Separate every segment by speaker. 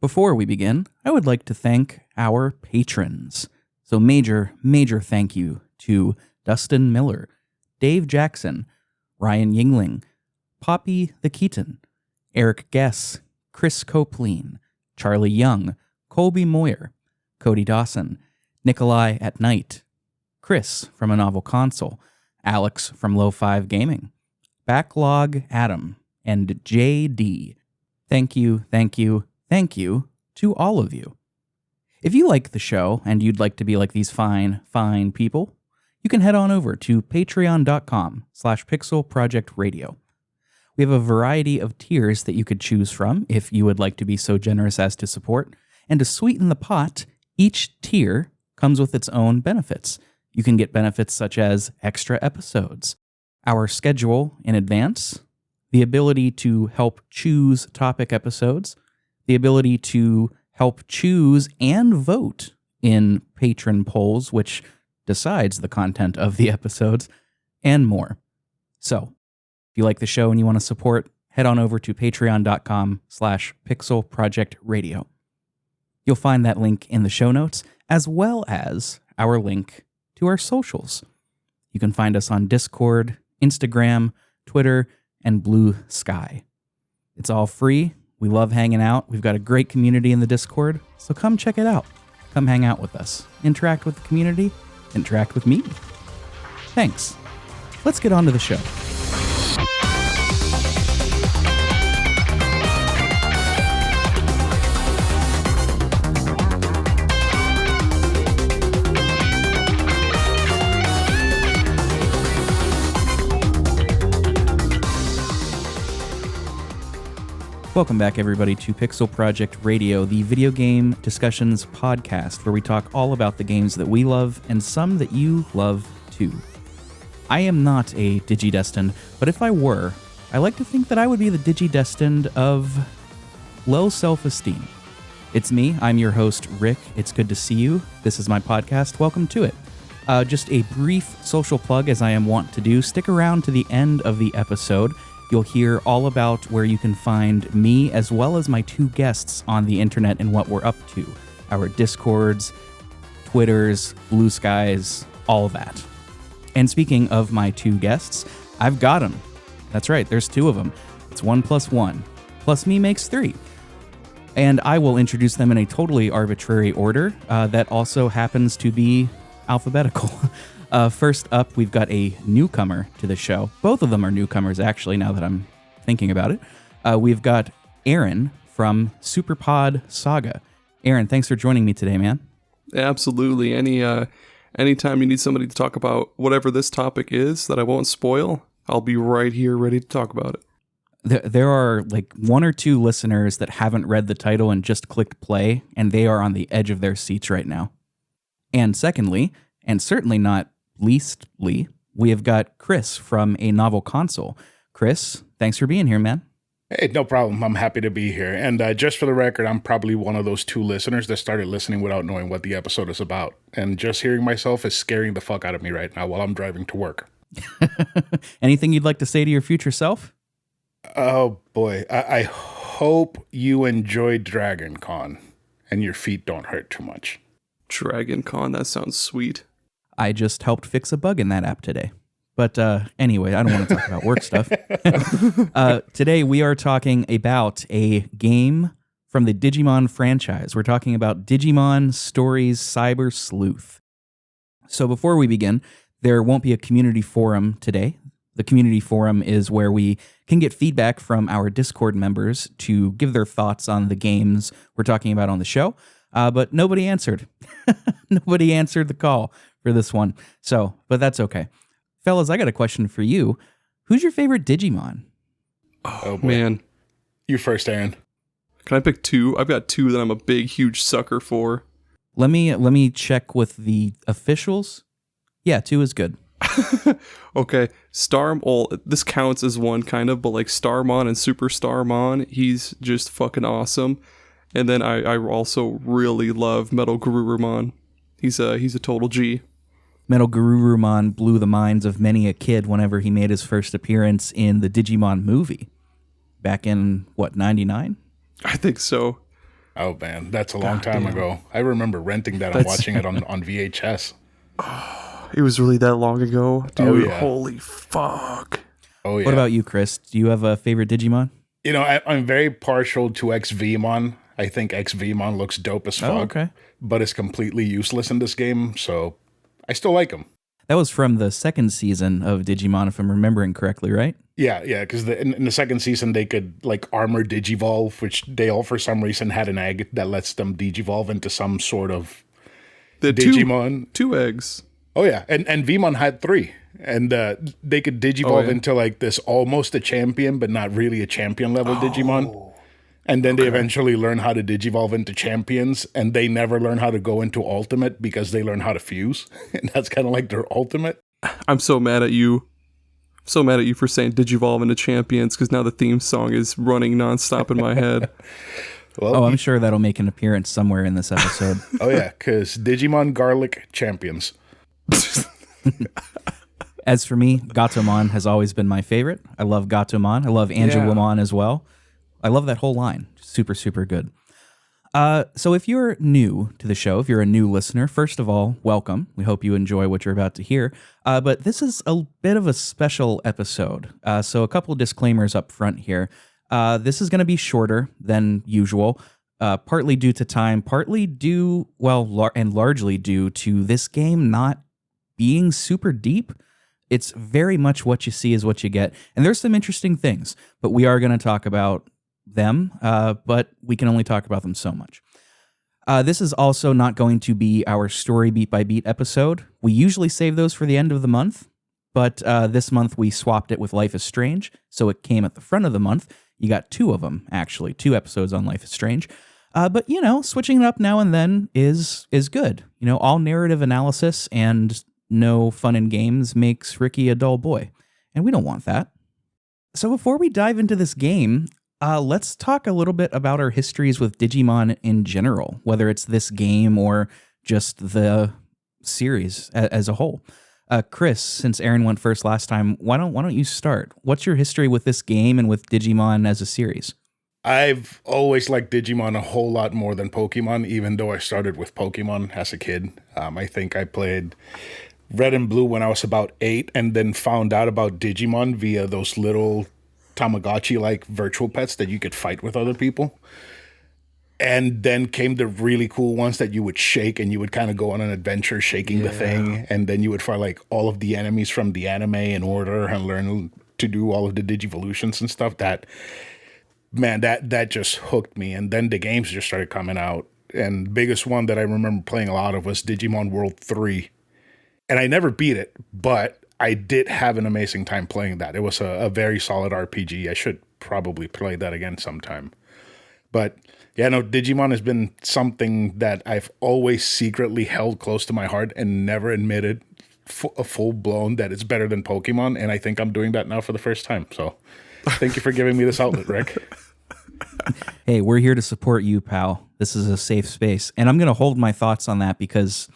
Speaker 1: Before we begin, I would like to thank our patrons. So major thank you to Dustin Miller, Dave Jackson, Ryan Yingling, Poppy the Keaton, Eric Guess, Chris Copleen, Charlie Young, Colby Moyer, Cody Dawson, Nikolai at Night, Chris from A Novel Console, Alex from Low 5 Gaming, Backlog Adam, and JD. Thank you to all of you. If you like the show and you'd like to be like these fine people, you can head on over to patreon.com/pixelprojectradio. We have a variety of tiers that you could choose from if you would like to be so generous as to support. And to sweeten the pot, each tier comes with its own benefits. You can get benefits such as extra episodes, our schedule in advance, the ability to help choose topic episodes, the ability to help choose and vote in patron polls, which decides the content of the episodes, and more. So, if you like the show and you want to support, head on over to patreon.com/pixelprojectradio. You'll find that link in the show notes, as well as our link to our socials. You can find us on Discord, Instagram, Twitter, and Blue Sky. It's all free. We love hanging out. We've got a great community in the Discord, so come check it out. Come hang out with us. Interact with the community. Interact with me. Thanks. Let's get on to the show. Welcome back, everybody, to Pixel Project Radio, the video game discussions podcast, where we talk all about the games that we love and some that you love too. I am not a Digidestined, but if I were, I like to think that I would be the Digidestined of low self-esteem. It's me. I'm your host, Rick. It's good to see you. This is my podcast. Welcome to it. Just a brief social plug, as I am wont to do. Stick around to the end of the episode. You'll hear all about where you can find me as well as my two guests on the internet and what we're up to. Our Discords, Twitters, Blue Skies, all that. And speaking of my two guests, I've got them. That's right, there's two of them. It's 1 + 1. Plus me makes 3. And I will introduce them in a totally arbitrary order that also happens to be alphabetical. First up, we've got a newcomer to the show. Both of them are newcomers, actually, now that I'm thinking about it. We've got Aaron from Pod Saga. Aaron, thanks for joining me today, man.
Speaker 2: Absolutely. Anytime you need somebody to talk about whatever this topic is that I won't spoil, I'll be right here ready to talk about it.
Speaker 1: There are like 1 or 2 listeners that haven't read the title and just clicked play, and they are on the edge of their seats right now. And secondly, and certainly not leastly, we have got Chris from A Novel Console. Chris, thanks for being here, man.
Speaker 3: Hey, no problem. I'm happy to be here. And just for the record, I'm probably one of those 2 listeners that started listening without knowing what the episode is about. And just hearing myself is scaring the fuck out of me right now while I'm driving to work.
Speaker 1: Anything you'd like to say to your future self?
Speaker 3: Oh, boy. I hope you enjoyed Dragon Con and your feet don't hurt too much.
Speaker 2: Dragon Con, that sounds sweet.
Speaker 1: I just helped fix a bug in that app today. But anyway, I don't want to talk about work stuff. Today we are talking about a game from the Digimon franchise. We're talking about Digimon Story's Cyber Sleuth. So before we begin, there won't be a community forum today. The community forum is where we can get feedback from our Discord members to give their thoughts on the games we're talking about on the show. But nobody answered. Nobody answered the call for this one. But that's okay. Fellas, I got a question for you. Who's your favorite Digimon?
Speaker 2: Oh man.
Speaker 3: You first, Aaron.
Speaker 2: Can I pick 2? I've got 2 that I'm a big, huge sucker for.
Speaker 1: Let me check with the officials. Yeah, 2 is good.
Speaker 2: Okay, this counts as one kind of, but like Starmon and Super Starmon, he's just fucking awesome. And then I also really love Metal Garurumon. He's a total G.
Speaker 1: Metal Garurumon blew the minds of many a kid whenever he made his first appearance in the Digimon movie. Back in, 99?
Speaker 2: I think so.
Speaker 3: Oh man, that's a long time ago. I remember renting that and watching it on VHS.
Speaker 2: It was really that long ago, dude.
Speaker 3: Oh, yeah.
Speaker 2: Holy fuck.
Speaker 3: Oh yeah.
Speaker 1: What about you, Chris? Do you have a favorite Digimon?
Speaker 3: You know, I'm very partial to XVmon. I think XVmon looks dope as fuck.
Speaker 1: Oh, okay.
Speaker 3: But it's completely useless in this game, so I still like him.
Speaker 1: That was from the second season of Digimon, if I'm remembering correctly, right?
Speaker 3: Yeah, because in the second season, they could, like, armor Digivolve, which they all, for some reason, had an egg that lets them Digivolve into some sort of Digimon.
Speaker 2: Two eggs.
Speaker 3: Oh, yeah, and Vmon had 3. And they could Digivolve into, like, this almost a champion, but not really a champion level Digimon. And then they eventually learn how to Digivolve into champions, and they never learn how to go into ultimate because they learn how to fuse. And that's kind of like their ultimate.
Speaker 2: I'm so mad at you. So mad at you for saying Digivolve into champions, because now the theme song is running nonstop in my head.
Speaker 3: Well,
Speaker 1: I'm sure that'll make an appearance somewhere in this episode.
Speaker 3: Oh, yeah, because Digimon Garlic champions.
Speaker 1: As for me, Gatomon has always been my favorite. I love Gatomon. I love Angelomon as well. I love that whole line. Super, super good. So if you're new to the show, if you're a new listener, first of all, welcome. We hope you enjoy what you're about to hear. But this is a bit of a special episode. So a couple of disclaimers up front here. This is going to be shorter than usual, partly due to time, partly due, and largely due to this game not being super deep. It's very much what you see is what you get. And there's some interesting things, but we are going to talk about them, but we can only talk about them so much. This is also not going to be our story beat by beat episode. We usually save those for the end of the month, but this month we swapped it with Life is Strange, so it came at the front of the month. You got 2 of them, actually, 2 episodes on Life is Strange. But, switching it up now and then is good. All narrative analysis and no fun and games makes Ricky a dull boy, and we don't want that. So before we dive into this game, let's talk a little bit about our histories with Digimon in general, whether it's this game or just the series as a whole. Chris, since Aaron went first last time, why don't you start? What's your history with this game and with Digimon as a series?
Speaker 3: I've always liked Digimon a whole lot more than Pokemon, even though I started with Pokemon as a kid. I think I played Red and Blue when I was about 8 and then found out about Digimon via those little Tamagotchi-like virtual pets that you could fight with other people. And then came the really cool ones that you would shake and you would kind of go on an adventure shaking the thing. And then you would fight like all of the enemies from the anime in order and learn to do all of the Digivolutions and stuff. That just hooked me. And then the games just started coming out. And the biggest one that I remember playing a lot of was Digimon World 3. And I never beat it, but I did have an amazing time playing that. It was a very solid RPG. I should probably play that again sometime. But yeah, no, Digimon has been something that I've always secretly held close to my heart and never admitted full-blown that it's better than Pokemon. And I think I'm doing that now for the first time. So thank you for giving me this outlet, Rick.
Speaker 1: Hey, we're here to support you, pal. This is a safe space. And I'm going to hold my thoughts on that because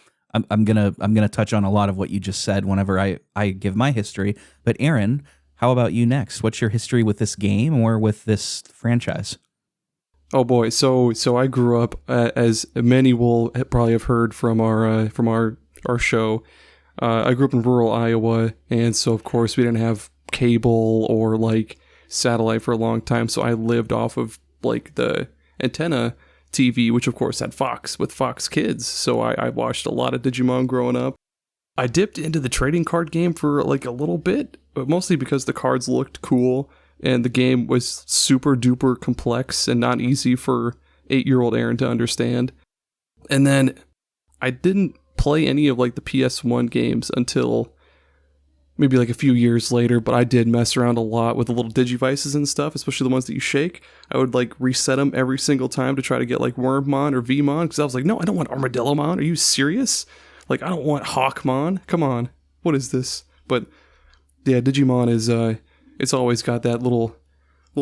Speaker 1: I'm gonna touch on a lot of what you just said whenever I give my history. But Aaron, how about you next? What's your history with this game or with this franchise?
Speaker 2: Oh boy, so I grew up, as many will probably have heard from our show. I grew up in rural Iowa, and so of course we didn't have cable or like satellite for a long time. So I lived off of like the antenna TV, which of course had Fox with Fox Kids. So I watched a lot of Digimon growing up. I dipped into the trading card game for like a little bit, but mostly because the cards looked cool and the game was super duper complex and not easy for 8-year-old Aaron to understand. And then I didn't play any of like the PS1 games until maybe like a few years later, but I did mess around a lot with the little digivices and stuff, especially the ones that you shake. I would like reset them every single time to try to get like Wormmon or Vmon, because I was like, no, I don't want Armadillomon. Are you serious? Like, I don't want Hawkmon. Come on. What is this? But yeah, Digimon is, it's always got that little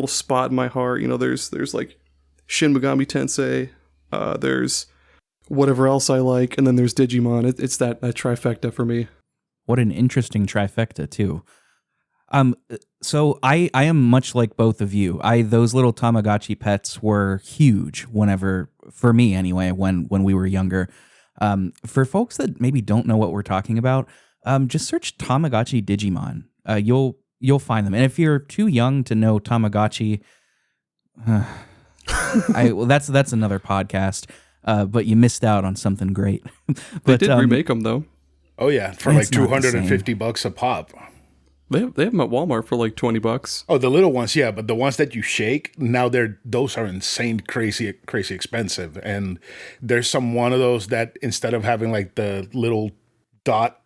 Speaker 2: spot in my heart. There's like Shin Megami Tensei, there's whatever else I like, and then there's Digimon. It's that trifecta for me.
Speaker 1: What an interesting trifecta, too. So I am much like both of you. Those little Tamagotchi pets were huge for me anyway, when we were younger. For folks that maybe don't know what we're talking about, just search Tamagotchi Digimon. You'll find them. And if you're too young to know Tamagotchi, that's another podcast. But you missed out on something great.
Speaker 2: They did remake them though.
Speaker 3: Oh yeah, for like $250 a pop.
Speaker 2: They have them at Walmart for like $20.
Speaker 3: Oh, the little ones, yeah, but the ones that you shake, now those are insane, crazy expensive. And there's one of those that instead of having like the little dot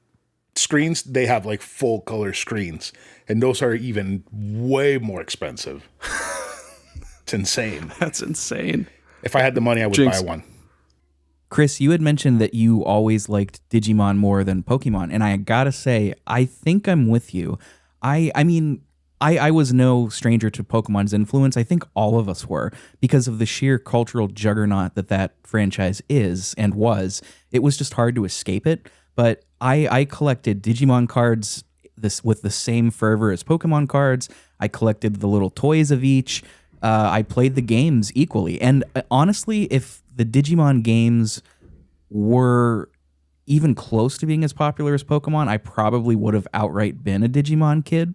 Speaker 3: screens, they have like full color screens. And those are even way more expensive. It's insane.
Speaker 2: That's insane.
Speaker 3: If I had the money, I would buy one.
Speaker 1: Chris, you had mentioned that you always liked Digimon more than Pokemon, and I gotta say, I think I'm with you. I mean, I was no stranger to Pokemon's influence. I think all of us were, because of the sheer cultural juggernaut that franchise is and was. It was just hard to escape it. But I collected Digimon cards with the same fervor as Pokemon cards. I collected the little toys of each. I played the games equally. And honestly, if the Digimon games were even close to being as popular as Pokemon, I probably would have outright been a Digimon kid.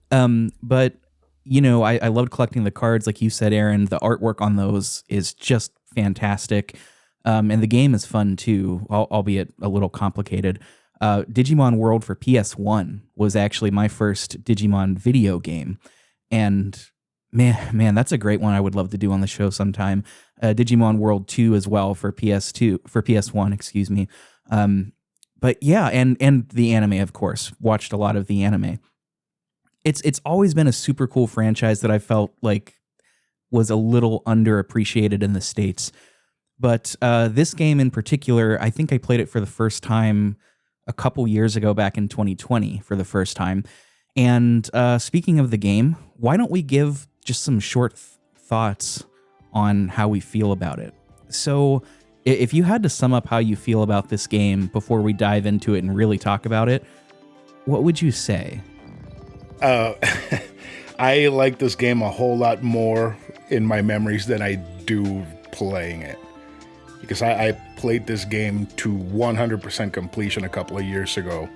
Speaker 1: But, you know, I loved collecting the cards. Like you said, Aaron, the artwork on those is just fantastic. And the game is fun too, albeit a little complicated. Digimon World for PS1 was actually my first Digimon video game. And man, that's a great one I would love to do on the show sometime. Digimon World 2 as well for PS1, excuse me. But yeah, and the anime, of course. Watched a lot of the anime. It's always been a super cool franchise that I felt like was a little underappreciated in the States. But this game in particular, I think I played it for the first time a couple years ago, back in 2020 for the first time. And speaking of the game, why don't we give just some short thoughts on how we feel about it? So if you had to sum up how you feel about this game before we dive into it and really talk about it, what would you say?
Speaker 3: I like this game a whole lot more in my memories than I do playing it. Because I played this game to 100% completion a couple of years ago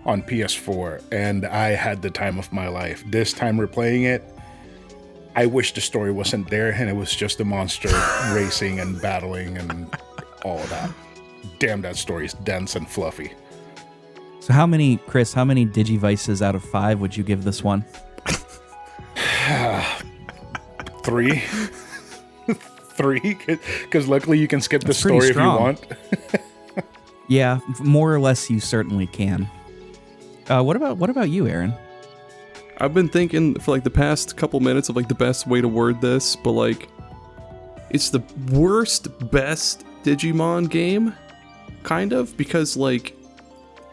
Speaker 3: on PS4, and I had the time of my life. This time replaying it, I wish the story wasn't there and it was just a monster racing and battling and all of that. Damn, that story is dense and fluffy.
Speaker 1: So how many digivices out of 5 would you give this one?
Speaker 3: 3. 3, because luckily you can skip the story if you want.
Speaker 1: Yeah, more or less you certainly can. What about you, Aaron?
Speaker 2: I've been thinking for like the past couple minutes of like the best way to word this, but like it's the worst best Digimon game, kind of, because like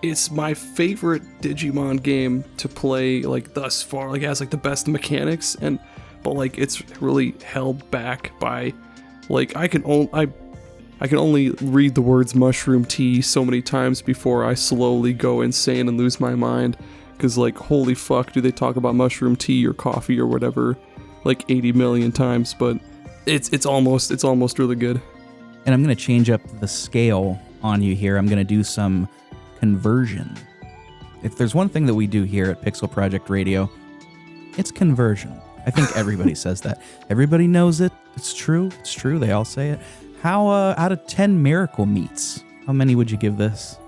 Speaker 2: it's my favorite Digimon game to play like thus far. Like it has like the best mechanics, but like it's really held back by like I can only read the words mushroom tea so many times before I slowly go insane and lose my mind. Because, like, holy fuck, do they talk about mushroom tea or coffee or whatever, like 80 million times, but it's almost really good.
Speaker 1: And I'm going to change up the scale on you here. I'm going to do some conversion. If there's one thing that we do here at Pixel Project Radio, it's conversion. I think everybody says that. Everybody knows it. It's true. It's true. They all say it. How, out of 10 Miracle Meats, how many would you give this?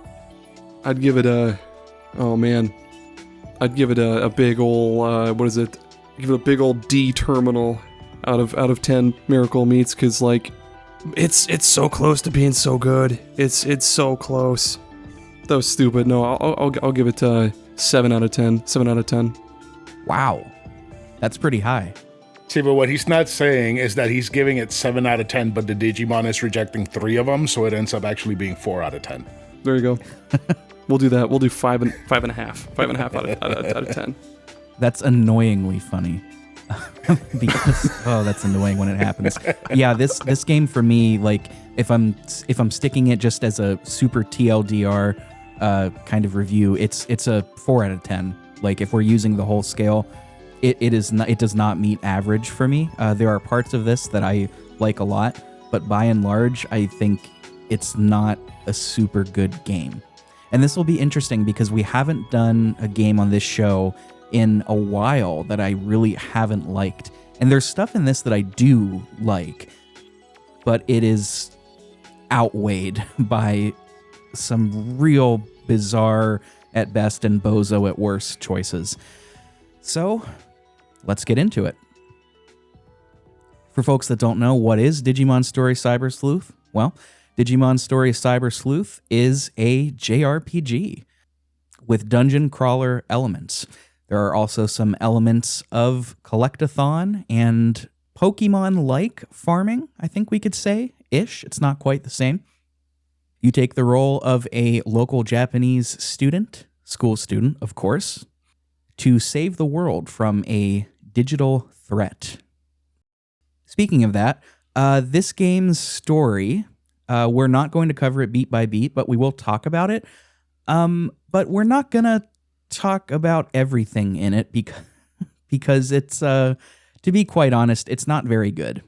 Speaker 2: I'd give it a big ol', what is it? Give it a big old D terminal out of 10 Miracle Meats, because like it's so close to being so good. It's so close. That was stupid. No, I'll give it 7 out of 10. 7 out of 10.
Speaker 1: Wow, that's pretty high.
Speaker 3: See, but what he's not saying is that he's giving it 7 out of 10, but the Digimon is rejecting 3 of them, so it ends up actually being 4 out of 10.
Speaker 2: There you go. We'll do that. We'll do 5.5. 5.5 out of 10.
Speaker 1: That's annoyingly funny. Because that's annoying when it happens. Yeah, this game for me, like if I'm sticking it just as a super TLDR kind of review, it's a 4 out of 10. Like if we're using the whole scale, it does not meet average for me. There are parts of this that I like a lot, but by and large, I think it's not a super good game. And this will be interesting because we haven't done a game on this show in a while that I really haven't liked. And there's stuff in this that I do like, but it is outweighed by some real bizarre at best and bozo at worst choices. So let's get into it. For folks that don't know, what is Digimon Story Cyber Sleuth? Well, Digimon Story Cyber Sleuth is a JRPG with dungeon crawler elements. There are also some elements of collectathon and Pokemon-like farming, I think we could say-ish. It's not quite the same. You take the role of a local Japanese student, school student, of course, to save the world from a digital threat. Speaking of that, this game's story, we're not going to cover it beat by beat, but we will talk about it. But we're not going to talk about everything in it because it's, to be quite honest, it's not very good.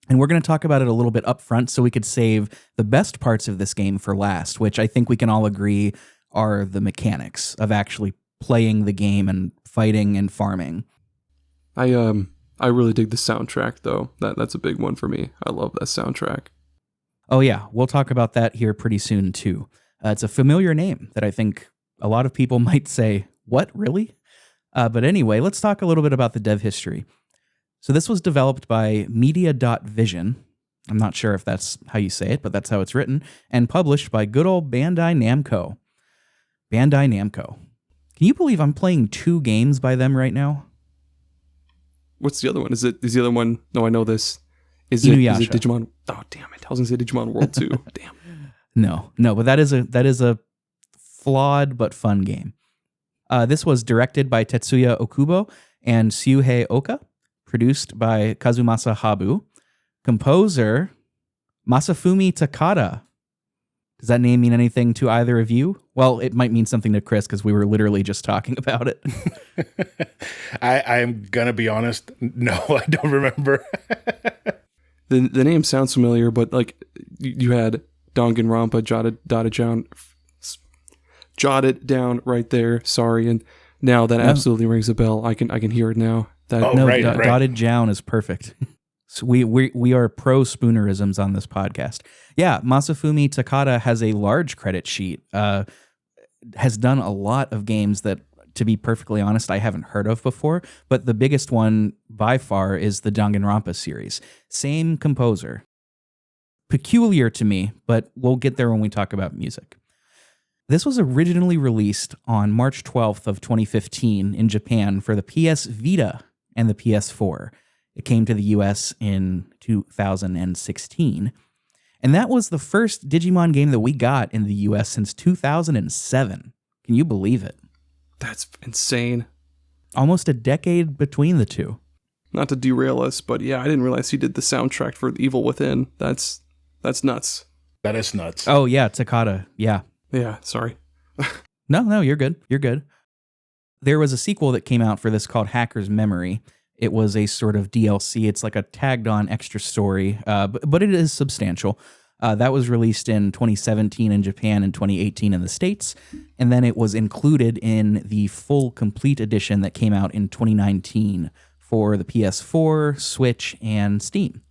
Speaker 1: And we're going to talk about it a little bit up front so we could save the best parts of this game for last, which I think we can all agree are the mechanics of actually playing the game and fighting and farming.
Speaker 2: I really dig the soundtrack though. That's a big one for me. I love that soundtrack.
Speaker 1: Oh yeah, we'll talk about that here pretty soon too. It's a familiar name that I think a lot of people might say, what, really? But anyway, let's talk a little bit about the dev history. So this was developed by Media.Vision. I'm not sure if that's how you say it, but that's how it's written. And published by good old Bandai Namco. Bandai Namco. Can you believe I'm playing 2 games by them right now?
Speaker 2: What's the other one? Is the other one? No, I know this. Is
Speaker 1: Inuyasha.
Speaker 2: it Digimon? Oh, damn it. I was going to say Digimon World 2. Damn.
Speaker 1: No, but that is a flawed but fun game. This was directed by Tetsuya Okubo and Shuhei Oka, produced by Kazumasa Habu, composer Masafumi Takada. Does that name mean anything to either of you? Well, it might mean something to Chris because we were literally just talking about it.
Speaker 3: I'm going to be honest. No, I don't remember.
Speaker 2: The name sounds familiar, but like you had Danganronpa jotted down right there. Sorry, and now that absolutely rings a bell. I can hear it now.
Speaker 3: Right.
Speaker 1: Dotted down is perfect. So we are pro spoonerisms on this podcast. Yeah, Masafumi Takada has a large credit sheet. Has done a lot of games that, to be perfectly honest, I haven't heard of before. But the biggest one by far is the Danganronpa series. Same composer. Peculiar to me, but we'll get there when we talk about music. This was originally released on March 12th of 2015 in Japan for the PS Vita and the PS4. It came to the US in 2016. And that was the first Digimon game that we got in the US since 2007. Can you believe it?
Speaker 2: That's insane.
Speaker 1: Almost a decade between the two.
Speaker 2: Not to derail us, but yeah, I didn't realize he did the soundtrack for The Evil Within. That's nuts.
Speaker 3: That is nuts.
Speaker 1: Oh, yeah, Takada. Yeah.
Speaker 2: Yeah, sorry.
Speaker 1: No, you're good. You're good. There was a sequel that came out for this called Hacker's Memory. It was a sort of DLC. It's like a tagged-on extra story, but it is substantial. That was released in 2017 in Japan and 2018 in the States, and then it was included in the full complete edition that came out in 2019 for the PS4, Switch, and Steam.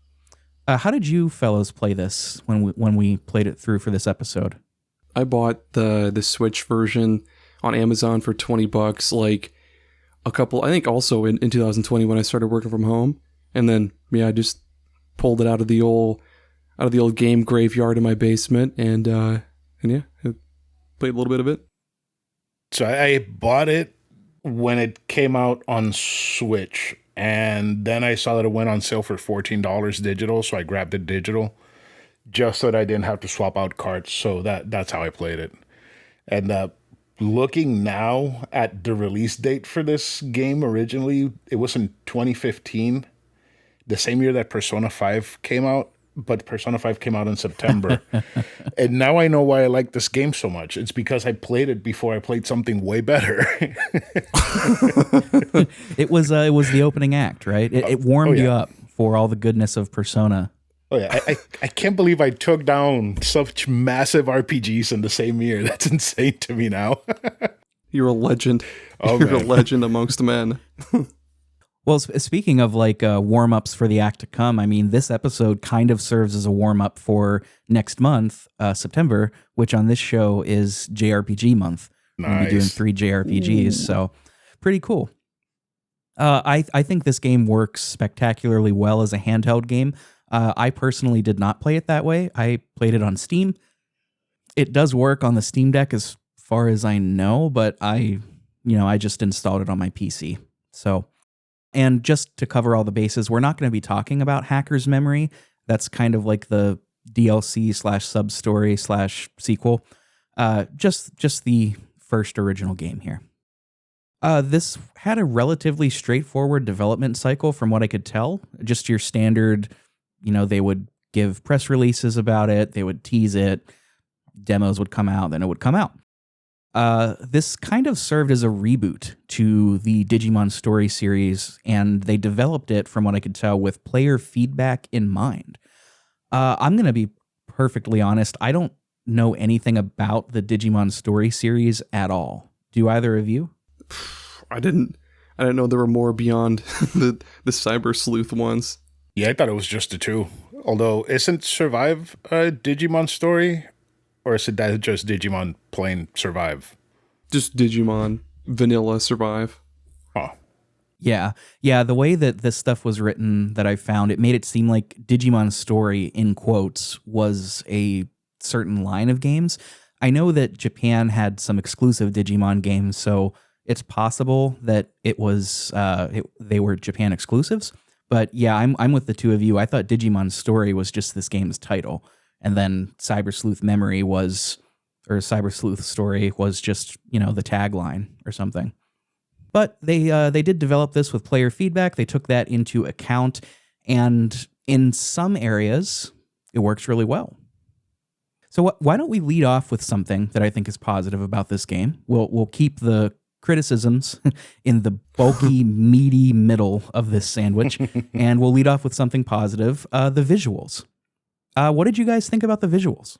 Speaker 1: How did you fellows play this when we played it through for this episode?
Speaker 2: I bought the Switch version on Amazon for $20, like a couple, I think also in 2020 when I started working from home. And then, yeah, I just pulled it out of the old game graveyard in my basement and yeah, I played a little bit of it.
Speaker 3: So I bought it when it came out on Switch, and then I saw that it went on sale for $14 digital, so I grabbed it digital just so that I didn't have to swap out cards. So that's how I played it. And looking now at the release date for this game, originally it was in 2015, the same year that Persona 5 came out. but Persona 5 came out in September. And now I know why I like this game so much. It's because I played it before I played something way better.
Speaker 1: It was the opening act, right? It warmed you up for all the goodness of Persona.
Speaker 3: Oh yeah, I can't believe I took down such massive RPGs in the same year. That's insane to me now.
Speaker 2: You're a legend. You're a legend amongst men.
Speaker 1: Well, speaking of like warm-ups for the act to come, I mean, this episode kind of serves as a warm-up for next month, September, which on this show is JRPG month.
Speaker 3: Nice.
Speaker 1: We'll be doing 3 JRPGs, so pretty cool. I think this game works spectacularly well as a handheld game. I personally did not play it that way. I played it on Steam. It does work on the Steam Deck as far as I know, but I just installed it on my PC. So, and just to cover all the bases, we're not going to be talking about Hacker's Memory. That's kind of like the DLC / sub-story / sequel. Just the first original game here. This had a relatively straightforward development cycle from what I could tell. Just your standard, they would give press releases about it, they would tease it, demos would come out, then it would come out. This kind of served as a reboot to the Digimon Story series, and they developed it, from what I could tell, with player feedback in mind. I'm going to be perfectly honest, I don't know anything about the Digimon Story series at all. Do either of you?
Speaker 2: I didn't know there were more beyond the Cyber Sleuth ones.
Speaker 3: Yeah, I thought it was just the 2. Although, isn't Survive a Digimon Story? Or is it that just Digimon plain Survive?
Speaker 2: Just Digimon Vanilla Survive.
Speaker 3: Oh.
Speaker 1: Yeah. The way that this stuff was written that I found, it made it seem like Digimon Story, in quotes, was a certain line of games. I know that Japan had some exclusive Digimon games, so it's possible that it was they were Japan exclusives. But yeah, I'm with the two of you. I thought Digimon Story was just this game's title. And then Cyber Sleuth Cyber Sleuth Story was just, the tagline or something. But they did develop this with player feedback. They took that into account. And in some areas, it works really well. So why don't we lead off with something that I think is positive about this game? We'll keep the criticisms in the bulky, meaty middle of this sandwich, and we'll lead off with something positive, the visuals. What did you guys think about the visuals?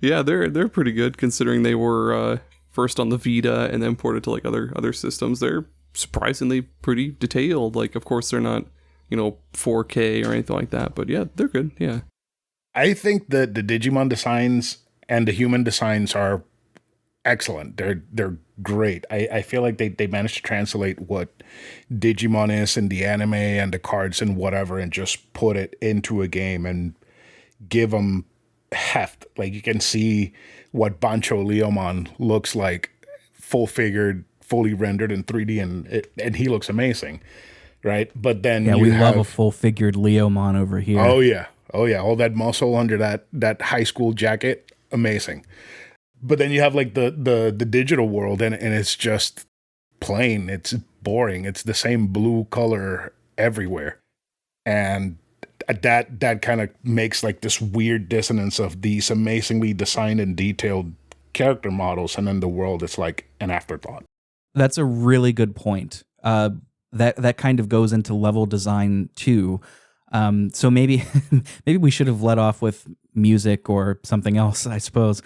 Speaker 2: Yeah, they're pretty good considering they were first on the Vita and then ported to like other systems. They're surprisingly pretty detailed. Like, of course, they're not 4K or anything like that, but yeah, they're good. Yeah,
Speaker 3: I think that the Digimon designs and the human designs are excellent. They're great. I feel like they managed to translate what Digimon is in the anime and the cards and whatever, and just put it into a game and give them heft. Like, you can see what Bancho Leomon looks like, full figured, fully rendered in 3D, and he looks amazing, right? But then
Speaker 1: we love a full figured Leomon over here.
Speaker 3: Oh yeah, all that muscle under that high school jacket, amazing. But then you have like the digital world, and it's just plain. It's boring. It's the same blue color everywhere, and that kind of makes like this weird dissonance of these amazingly designed and detailed character models, and then the world is like an afterthought.
Speaker 1: That's a really good point. That kind of goes into level design too. So maybe we should have led off with music or something else, I suppose.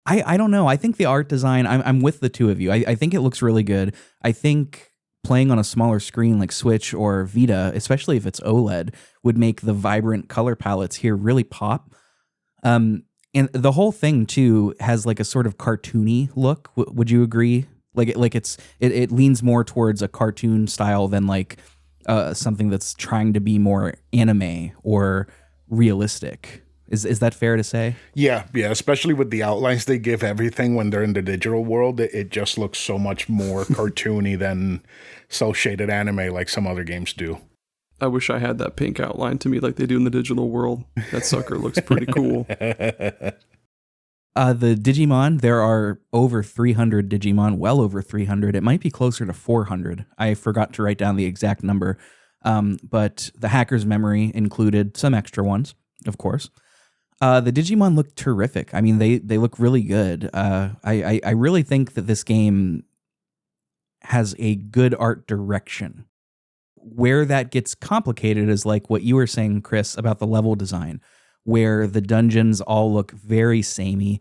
Speaker 1: I don't know. I think the art design, I'm with the two of you. I think it looks really good. I think playing on a smaller screen like Switch or Vita, especially if it's OLED, would make the vibrant color palettes here really pop. And the whole thing too has like a sort of cartoony look. Would you agree? It leans more towards a cartoon style than like something that's trying to be more anime or realistic. Is that fair to say?
Speaker 3: Yeah, especially with the outlines they give everything when they're in the digital world. It just looks so much more cartoony than cel-shaded anime like some other games do.
Speaker 2: I wish I had that pink outline to me like they do in the digital world. That sucker looks pretty cool.
Speaker 1: The Digimon, there are over 300 Digimon, well over 300. It might be closer to 400. I forgot to write down the exact number. But the Hacker's Memory included some extra ones. of course. The Digimon look terrific. I mean, they look really good. I really think that this game has a good art direction. Where that gets complicated is like what you were saying, Chris, about the level design, where the dungeons all look very samey.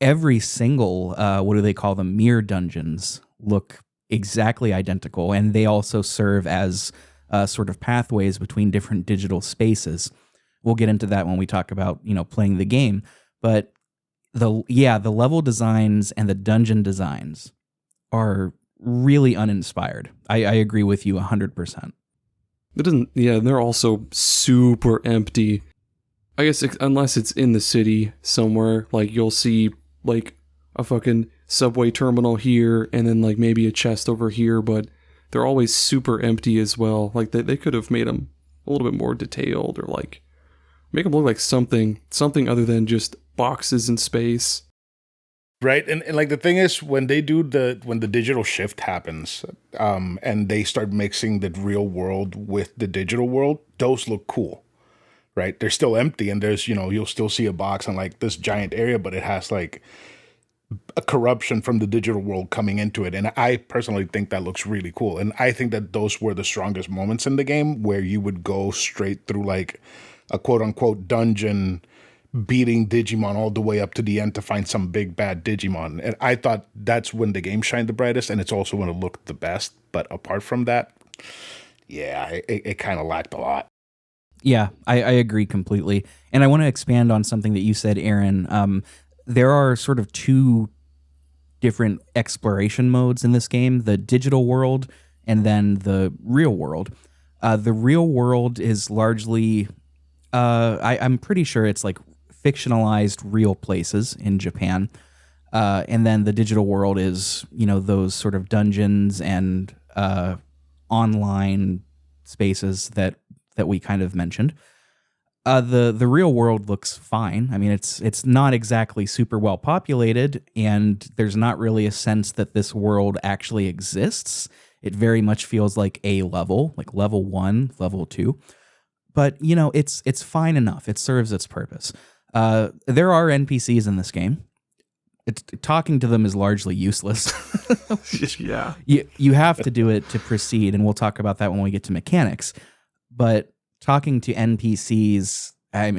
Speaker 1: Every single, what do they call them, mirror dungeons look exactly identical, and they also serve as sort of pathways between different digital spaces. We'll get into that when we talk about, playing the game. But the level designs and the dungeon designs are really uninspired. I agree with you 100%.
Speaker 2: It doesn't. Yeah, they're also super empty. I guess unless it's in the city somewhere, like you'll see like a fucking subway terminal here, and then like maybe a chest over here, but they're always super empty as well. Like they could have made them a little bit more detailed, or like make them look like something other than just boxes in space.
Speaker 3: Right, and like the thing is, when the digital shift happens, and they start mixing the real world with the digital world, those look cool, right? They're still empty, and there's you'll still see a box in like this giant area, but it has like a corruption from the digital world coming into it, and I personally think that looks really cool. And I think that those were the strongest moments in the game, where you would go straight through like a quote unquote dungeon, beating Digimon all the way up to the end to find some big bad Digimon. And I thought that's when the game shined the brightest, and it's also when it looked the best. But apart from that, yeah, it kind of lacked a lot.
Speaker 1: Yeah, I agree completely. And I want to expand on something that you said, Aaron. There are sort of two different exploration modes in this game, the digital world and then the real world. The real world is largely, I'm pretty sure it's like fictionalized real places in Japan. And then the digital world is, those sort of dungeons and online spaces that we kind of mentioned. The real world looks fine. I mean, it's not exactly super well populated, and there's not really a sense that this world actually exists. It very much feels like a level, like level 1, level 2. But, it's fine enough. It serves its purpose. There are NPCs in this game. Talking to them is largely useless.
Speaker 2: Yeah.
Speaker 1: You have to do it to proceed, and we'll talk about that when we get to mechanics. But talking to NPCs, I'm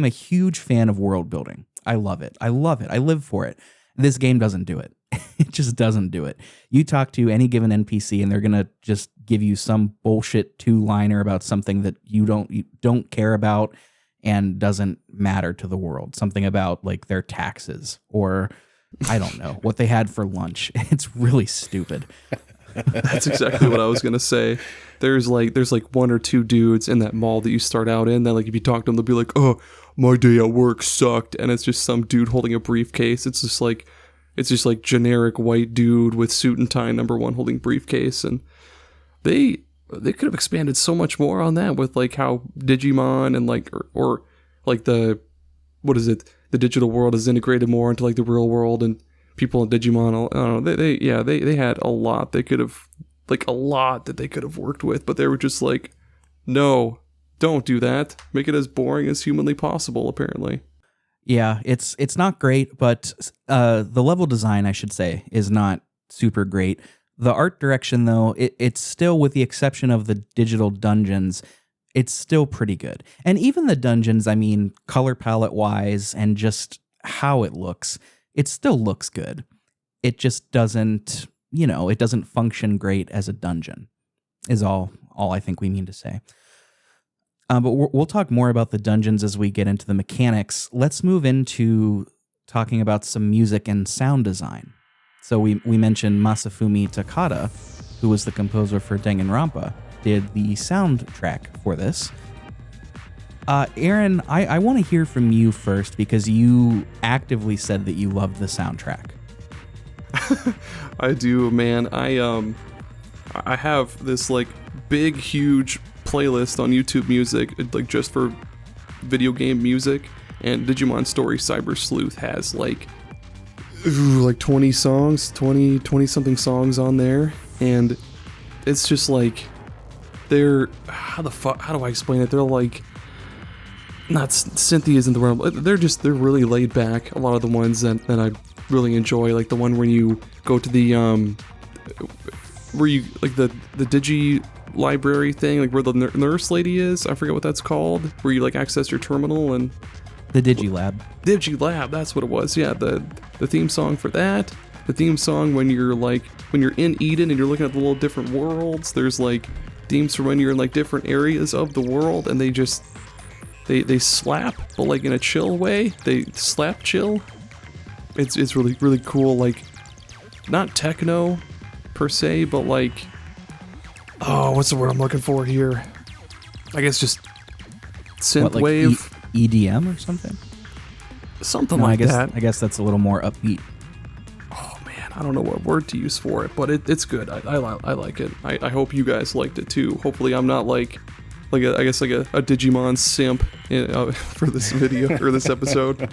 Speaker 1: a huge fan of world building. I love it. I live for it. This game doesn't do it. It just doesn't do it. You talk to any given NPC and they're going to just give you some bullshit 2-liner about something that you don't care about and doesn't matter to the world. Something about like their taxes, or I don't know, what they had for lunch. It's really stupid.
Speaker 2: That's exactly what I was going to say. There's like one or two dudes in that mall that you start out in that, like, if you talk to them, they'll be like, "Oh, my day at work sucked," and it's just some dude holding a briefcase. It's just like generic white dude with suit and tie, number 1, holding briefcase. And they could have expanded so much more on that with like how Digimon and like or like the digital world is integrated more into like the real world, and people in Digimon, I don't know, they had a lot they could have, like a lot that they could have worked with, but they were just like, no, don't do that. Make it as boring as humanly possible, apparently.
Speaker 1: Yeah, it's not great, but the level design, I should say, is not super great. The art direction, though, it's still, with the exception of the digital dungeons, it's still pretty good. And even the dungeons, I mean, color palette wise and just how it looks, it still looks good. It just doesn't, it doesn't function great as a dungeon, is all I think we mean to say. But we'll talk more about the dungeons as we get into the mechanics. Let's move into talking about some music and sound design. So we mentioned Masafumi Takada, who was the composer for Danganronpa, did the soundtrack for this. Aaron, I want to hear from you first, because you actively said that you loved the soundtrack.
Speaker 2: I do, man. I have this like big, huge playlist on YouTube Music, like just for video game music, and Digimon Story Cyber Sleuth has like 20 songs, 20 something songs on there, and it's just like, they're, how do I explain it? They're like not synthy isn't the word. They're really laid back. A lot of the ones that I really enjoy, like the one where you go to the where you like the digi library thing, like where the nurse lady is. I forget what that's called. Where you like access your terminal and
Speaker 1: The Digilab.
Speaker 2: Digilab, that's what it was. Yeah, the theme song for that. The theme song when you're in Eden and you're looking at the little different worlds. There's like themes for when you're in like different areas of the world, and they just they slap, but like in a chill way. They slap chill. It's really really cool. Like not techno per se, but like what's the word I'm looking for here? I guess just synth
Speaker 1: like
Speaker 2: wave.
Speaker 1: EDM or something?
Speaker 2: Something like that.
Speaker 1: I guess that's a little more upbeat.
Speaker 2: Oh man, I don't know what word to use for it, but it's good. I like it. I hope you guys liked it too. Hopefully I'm not like a Digimon simp for this video or this episode.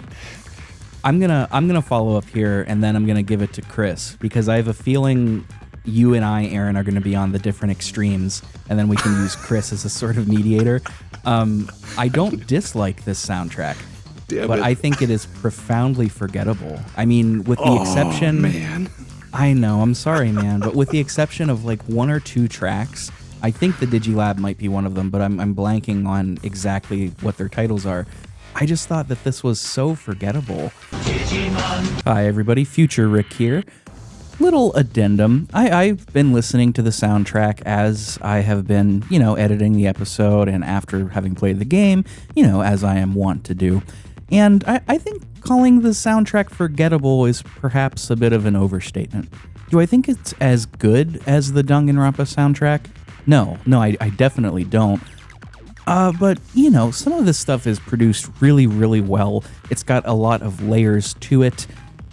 Speaker 1: I'm gonna follow up here, and then I'm gonna give it to Chris, because I have a feeling you and I, Aaron, are gonna be on the different extremes, and then we can use Chris as a sort of mediator. I don't dislike this soundtrack, but I think it is profoundly forgettable. I mean, with the exception...
Speaker 2: man.
Speaker 1: I know, I'm sorry, man, but with the exception of like one or two tracks, I think the Digilab might be one of them, but I'm blanking on exactly what their titles are. I just thought that this was so forgettable. Digimon. Hi, everybody. Future Rick here. Little addendum. I've been listening to the soundtrack as I have been, editing the episode, and after having played the game, as I am wont to do. And I think calling the soundtrack forgettable is perhaps a bit of an overstatement. Do I think it's as good as the Danganronpa soundtrack? No, I definitely don't. But, some of this stuff is produced really, really well. It's got a lot of layers to it,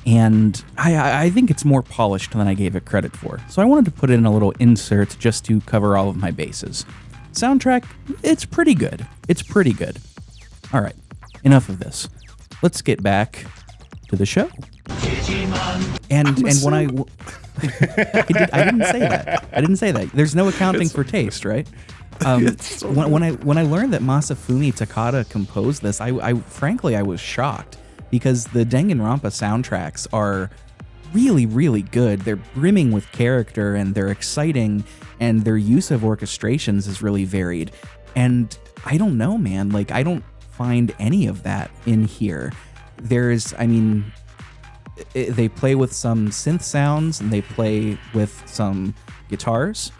Speaker 1: and I think it's more polished than I gave it credit for. So I wanted to put in a little insert just to cover all of my bases. Soundtrack, it's pretty good. All right, enough of this. Let's get back to the show. And when I didn't say that. There's no accounting for taste, right? When I learned that Masafumi Takada composed this, I frankly was shocked, because the Danganronpa soundtracks are really, really good. They're brimming with character, and they're exciting, and their use of orchestrations is really varied. And I don't know, man, like I don't find any of that in here. They play with some synth sounds, and they play with some guitars,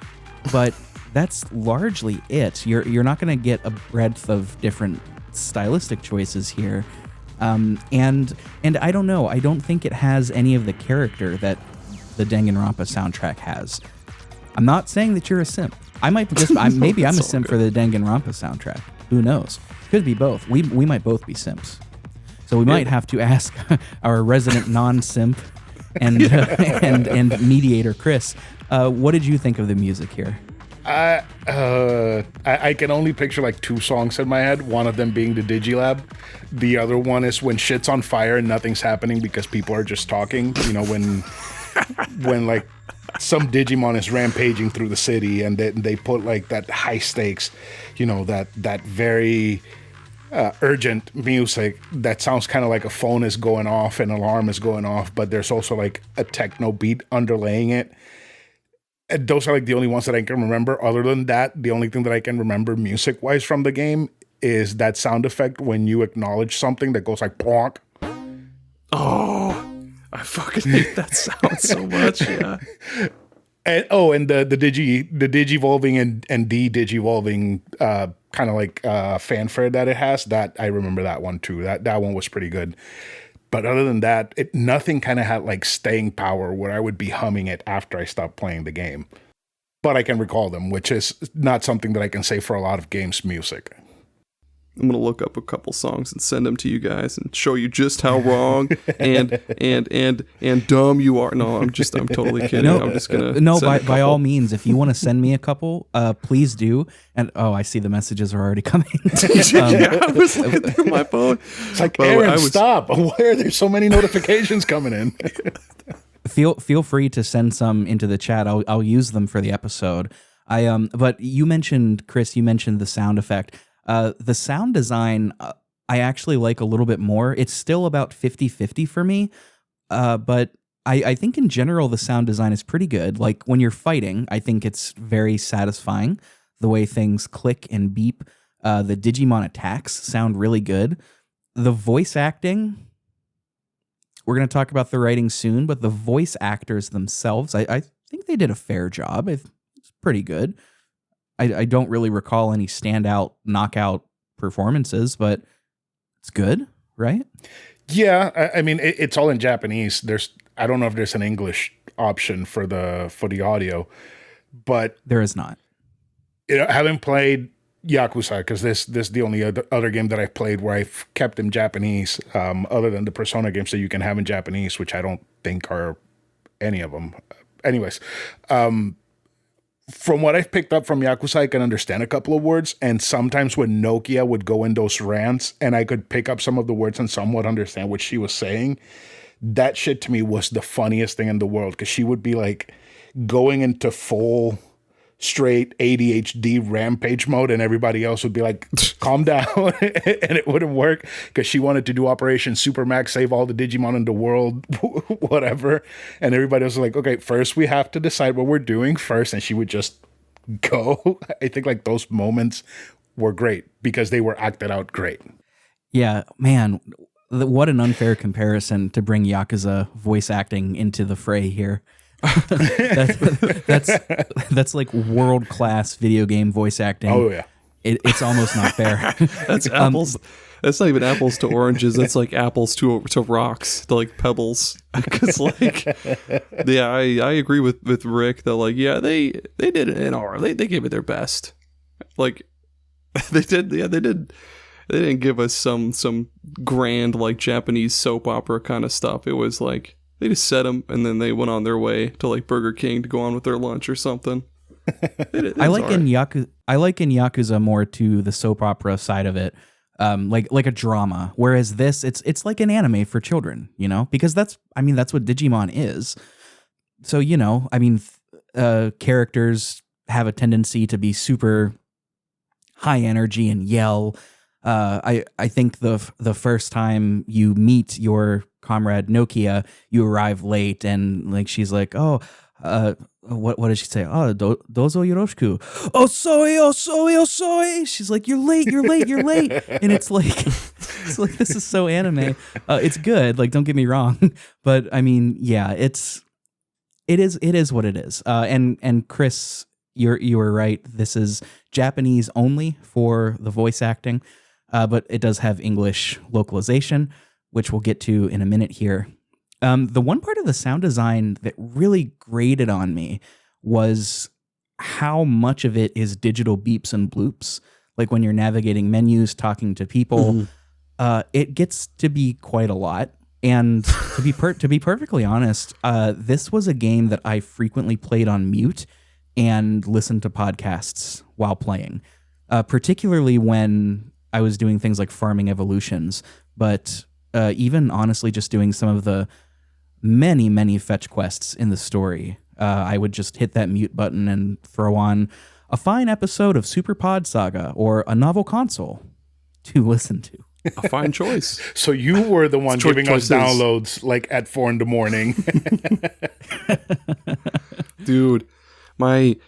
Speaker 1: but that's largely it. You're not going to get a breadth of different stylistic choices here. And I don't know. I don't think it has any of the character that the Danganronpa soundtrack has. I'm not saying that you're a simp. Maybe I'm a simp for the Danganronpa soundtrack. Who knows? Could be both. We might both be simps. So we might have to ask our resident non-simp and mediator Chris, what did you think of the music here?
Speaker 3: I can only picture like two songs in my head. One of them being the Digilab. The other one is when shit's on fire and nothing's happening because people are just talking. When like some Digimon is rampaging through the city, and they put like that high stakes, that very urgent music that sounds kind of like a phone is going off, an alarm is going off, but there's also like a techno beat underlaying it. Those are like the only ones that I can remember. Other than that, the only thing that I can remember music-wise from the game is that sound effect when you acknowledge something that goes like plonk.
Speaker 2: Oh, I fucking hate that sound so much. Yeah.
Speaker 3: And the digivolving and de-digivolving kind of like fanfare that it has. That I remember that one too. That one was pretty good. But other than that, nothing kind of had like staying power where I would be humming it after I stopped playing the game. But I can recall them, which is not something that I can say for a lot of games' music.
Speaker 2: I'm gonna look up a couple songs and send them to you guys and show you just how wrong and dumb you are. No, I'm totally kidding. I'm just gonna
Speaker 3: by
Speaker 1: all means, if you want to send me a couple, please do. And I see the messages are already coming.
Speaker 2: I was looking through my phone.
Speaker 3: It's like, Aaron, stop! Why are there so many notifications coming in?
Speaker 1: Feel free to send some into the chat. I'll use them for the episode. But you mentioned, Chris, the sound effect. The sound design, I actually like a little bit more. It's still about 50-50 for me, but I think in general the sound design is pretty good. Like when you're fighting, I think it's very satisfying. The way things click and beep. The Digimon attacks sound really good. The voice acting, we're going to talk about the writing soon, but the voice actors themselves, I think they did a fair job. It's pretty good. I don't really recall any standout knockout performances, but it's good, right?
Speaker 3: Yeah, I mean it's all in Japanese. I don't know if there's an English option for the audio, but
Speaker 1: There is not.
Speaker 3: Having played Yakuza, because this is the only other game that I've played where I've kept in Japanese, other than the Persona games that you can have in Japanese, which I don't think are any of them. Anyways, from what I've picked up from Yakuza, I can understand a couple of words, and sometimes when Nokia would go in those rants and I could pick up some of the words and somewhat understand what she was saying, that shit to me was the funniest thing in the world, because she would be like going into full straight ADHD rampage mode, and everybody else would be like, calm down, and it wouldn't work because she wanted to do Operation Supermax, save all the Digimon in the world, whatever, and everybody was like, okay, first we have to decide what we're doing first, and she would just go. I think like those moments were great because they were acted out great.
Speaker 1: Yeah, man, what an unfair comparison to bring Yakuza voice acting into the fray here. that's like world-class video game voice acting.
Speaker 3: Oh yeah,
Speaker 1: it's almost not fair.
Speaker 2: That's apples. That's not even apples to oranges. That's like apples to rocks, to like pebbles. Because like, yeah, I agree with Rick that like, yeah, they did it in our, they gave it their best. Like they did, yeah, they did. They didn't give us some grand like Japanese soap opera kind of stuff. It was like, they just set them, and then they went on their way to like Burger King to go on with their lunch or something.
Speaker 1: I like in Yakuza more to the soap opera side of it, like a drama. Whereas this, it's like an anime for children, because that's what Digimon is. So characters have a tendency to be super high energy and yell. I think the first time you meet your comrade Nokia, you arrive late, and like she's like, oh, what did she say? Oh, dozo yoroshiku. Osoi. She's like, you're late, and it's like this is so anime. It's good, like don't get me wrong, but I mean, yeah, it is what it is. And Chris, you were right. This is Japanese only for the voice acting. But it does have English localization, which we'll get to in a minute here. The one part of the sound design that really grated on me was how much of it is digital beeps and bloops. Like when you're navigating menus, talking to people, it gets to be quite a lot. And to be perfectly honest, this was a game that I frequently played on mute and listened to podcasts while playing, particularly when I was doing things like farming evolutions, but even honestly just doing some of the many, many fetch quests in the story, I would just hit that mute button and throw on a fine episode of Super Pod Saga or a novel console to listen to.
Speaker 2: A fine choice.
Speaker 3: So you were the one giving us downloads like at 4 a.m.
Speaker 2: Dude, the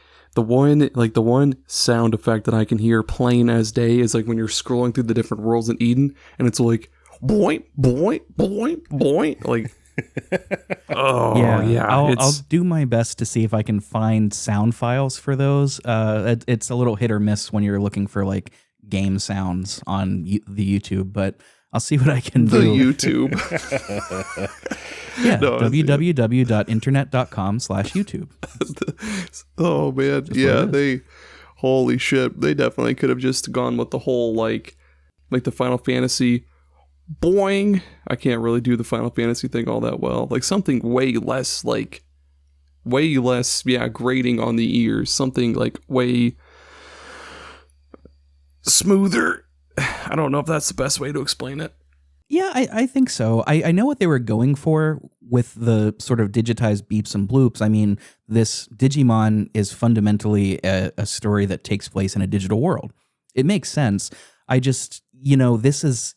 Speaker 2: one sound effect that I can hear plain as day is like when you're scrolling through the different worlds in Eden, and it's like boing, boing, boing, boing. Like, oh yeah.
Speaker 1: I'll do my best to see if I can find sound files for those. It's a little hit or miss when you're looking for like game sounds on the YouTube, but I'll see what I can do.
Speaker 2: The YouTube.
Speaker 1: Yeah, www.internet.com/YouTube.
Speaker 2: Oh man, yeah, holy shit, they definitely could have just gone with the whole like the Final Fantasy boing. I can't really do the Final Fantasy thing all that well. Like something way less grating on the ears. Something like way smoother. I don't know if that's the best way to explain it.
Speaker 1: Yeah, I think so. I know what they were going for with the sort of digitized beeps and bloops. I mean, this Digimon is fundamentally a story that takes place in a digital world. It makes sense. I just, this is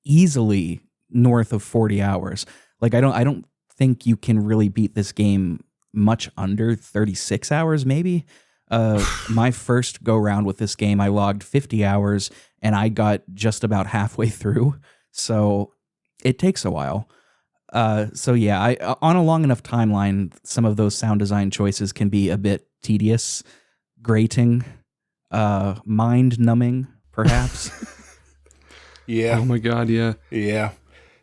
Speaker 1: easily north of 40 hours. Like I don't think you can really beat this game much under 36 hours maybe. My first go round with this game, I logged 50 hours and I got just about halfway through. So it takes a while. So yeah, on a long enough timeline, some of those sound design choices can be a bit tedious, grating, mind numbing, perhaps.
Speaker 3: Yeah.
Speaker 2: Oh my God, yeah.
Speaker 3: Yeah.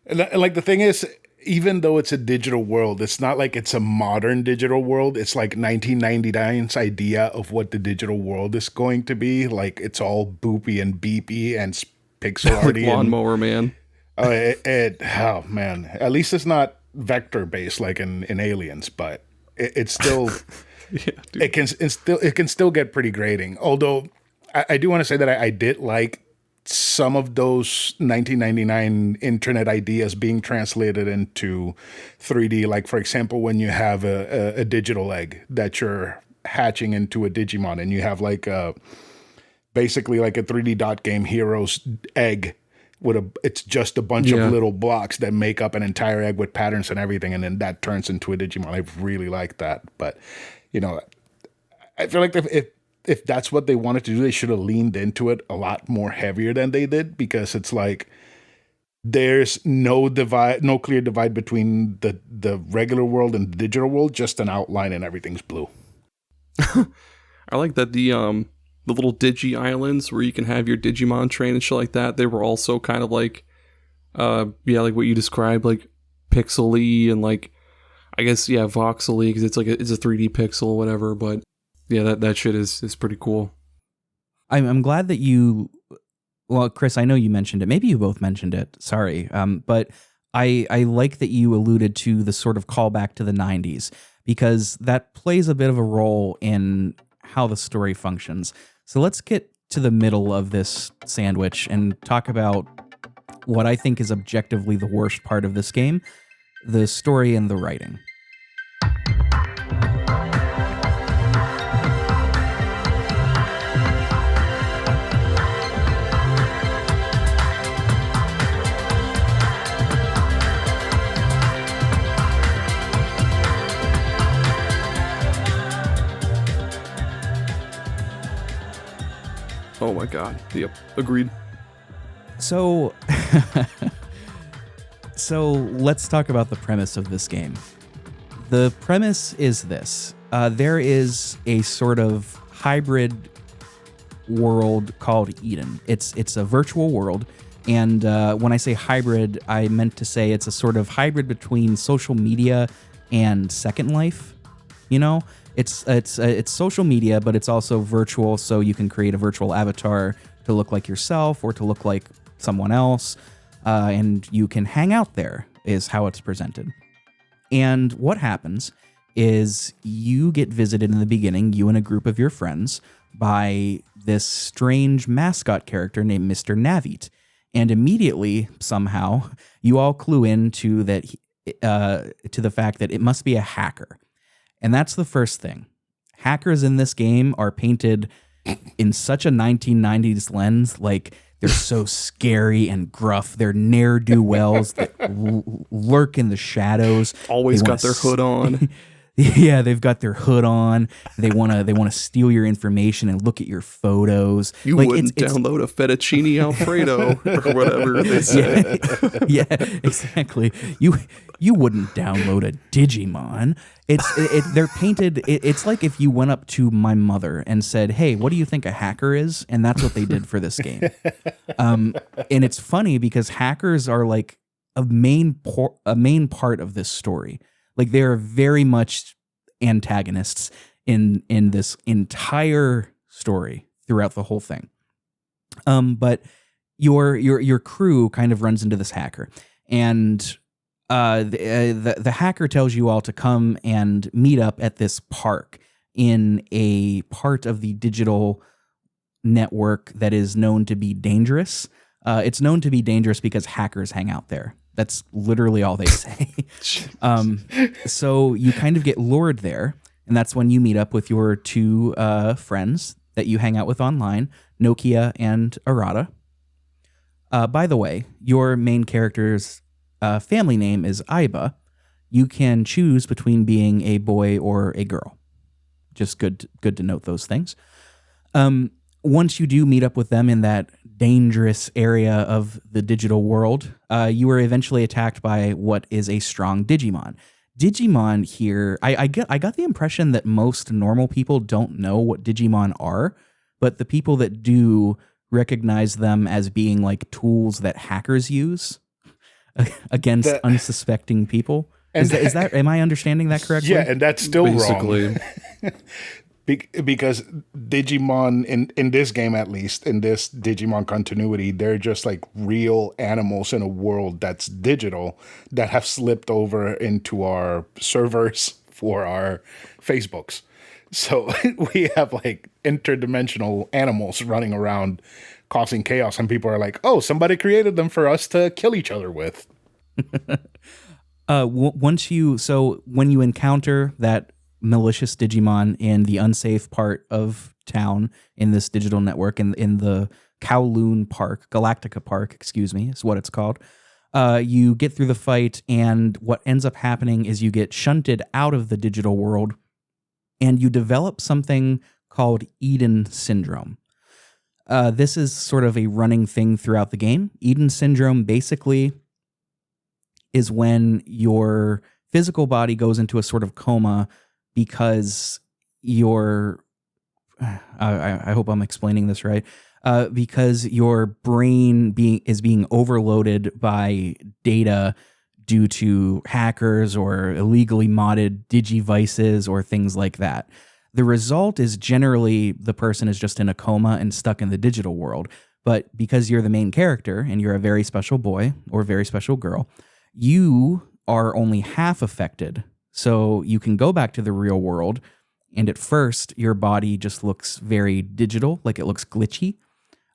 Speaker 3: And like the thing is, even though it's a digital world, it's not like it's a modern digital world. It's like 1999's idea of what the digital world is going to be. Like it's all boopy and beepy and pixel
Speaker 2: Like
Speaker 3: arty.
Speaker 2: Lawnmower Man.
Speaker 3: Oh man, at least it's not vector based like in Aliens, but it's still
Speaker 2: Yeah, dude.
Speaker 3: it can still get pretty grating. Although I do want to say that I did like some of those 1999 internet ideas being translated into 3D. Like for example, when you have a digital egg that you're hatching into a Digimon, and you have like basically like a 3D dot game Heroes egg. It's just a bunch of little blocks that make up an entire egg with patterns and everything, and then that turns into a Digimon. I really like that. But, you know, I feel like if that's what they wanted to do, they should have leaned into it a lot more heavier than they did, because it's like there's no clear divide between the regular world and the digital world, just an outline and everything's blue.
Speaker 2: I like that the little Digi Islands where you can have your Digimon train and shit like that, they were also kind of like, like what you described, like pixely and like, I guess, voxely, because it's a 3D pixel or whatever, but yeah, that shit is pretty cool.
Speaker 1: I'm glad that you, well, Chris, I know you mentioned it. Maybe you both mentioned it. Sorry. But I like that you alluded to the sort of callback to the 90s, because that plays a bit of a role in how the story functions. So let's get to the middle of this sandwich and talk about what I think is objectively the worst part of this game, the story and the writing.
Speaker 2: Oh my God. Yep. Agreed.
Speaker 1: So let's talk about the premise of this game. The premise is this. There is a sort of hybrid world called Eden. It's a virtual world. And when I say hybrid, I meant to say it's a sort of hybrid between social media and Second Life. You know, it's social media, but it's also virtual. So you can create a virtual avatar to look like yourself or to look like someone else. And you can hang out there is how it's presented. And what happens is you get visited in the beginning, you and a group of your friends, by this strange mascot character named Mr. Navit. And immediately, somehow, you all clue in to the fact that it must be a hacker. And that's the first thing. Hackers in this game are painted in such a 1990s lens, like they're so scary and gruff. They're ne'er-do-wells that lurk in the shadows.
Speaker 2: Always got their hood on.
Speaker 1: Yeah, they've got their hood on. They wanna steal your information and look at your photos.
Speaker 2: You like, wouldn't download a fettuccine Alfredo or whatever they say.
Speaker 1: Yeah, exactly. You wouldn't download a Digimon. They're painted. It's like if you went up to my mother and said, "Hey, what do you think a hacker is?" And that's what they did for this game. And it's funny because hackers are like a main part of this story. Like they are very much antagonists in this entire story throughout the whole thing. But your crew kind of runs into this hacker, and the hacker tells you all to come and meet up at this park in a part of the digital network that is known to be dangerous. It's known to be dangerous because hackers hang out there. That's literally all they say. So you kind of get lured there, and that's when you meet up with your two friends that you hang out with online, Nokia and Arata. By the way, your main character's family name is Aiba. You can choose between being a boy or a girl. Just good to note those things. Once you do meet up with them in that dangerous area of the digital world, you are eventually attacked by what is a strong Digimon. Digimon here, I got the impression that most normal people don't know what Digimon are, but the people that do recognize them as being like tools that hackers use against unsuspecting people. Is that am I understanding that correctly?
Speaker 3: Yeah, and that's still
Speaker 2: Basically.
Speaker 3: wrong. Because Digimon, in this game at least, in this Digimon continuity, they're just like real animals in a world that's digital that have slipped over into our servers for our Facebooks. So we have like interdimensional animals running around causing chaos, and people are like, oh, somebody created them for us to kill each other with.
Speaker 1: When you encounter that malicious Digimon in the unsafe part of town in this digital network, in the Kowloon Park, Galactica Park, excuse me, is what it's called. You get through the fight, and what ends up happening is you get shunted out of the digital world, and you develop something called Eden Syndrome. This is sort of a running thing throughout the game. Eden Syndrome basically is when your physical body goes into a sort of coma because I hope I'm explaining this right, because your brain is being overloaded by data due to hackers or illegally modded digivices or things like that. The result is generally the person is just in a coma and stuck in the digital world. But because you're the main character and you're a very special boy or very special girl, you are only half affected. So you can go back to the real world, and at first your body just looks very digital, like it looks glitchy.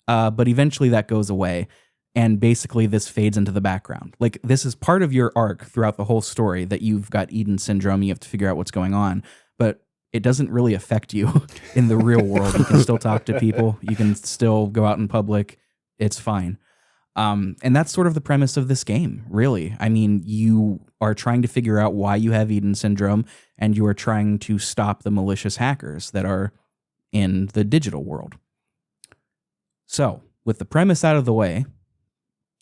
Speaker 1: But eventually that goes away, and basically this fades into the background. Like, this is part of your arc throughout the whole story, that you've got Eden Syndrome, you have to figure out what's going on, but it doesn't really affect you in the real world. You can still talk to people, you can still go out in public, it's fine. And that's sort of the premise of this game, really. I mean, you are trying to figure out why you have Eden Syndrome, and you are trying to stop the malicious hackers that are in the digital world. So, with the premise out of the way,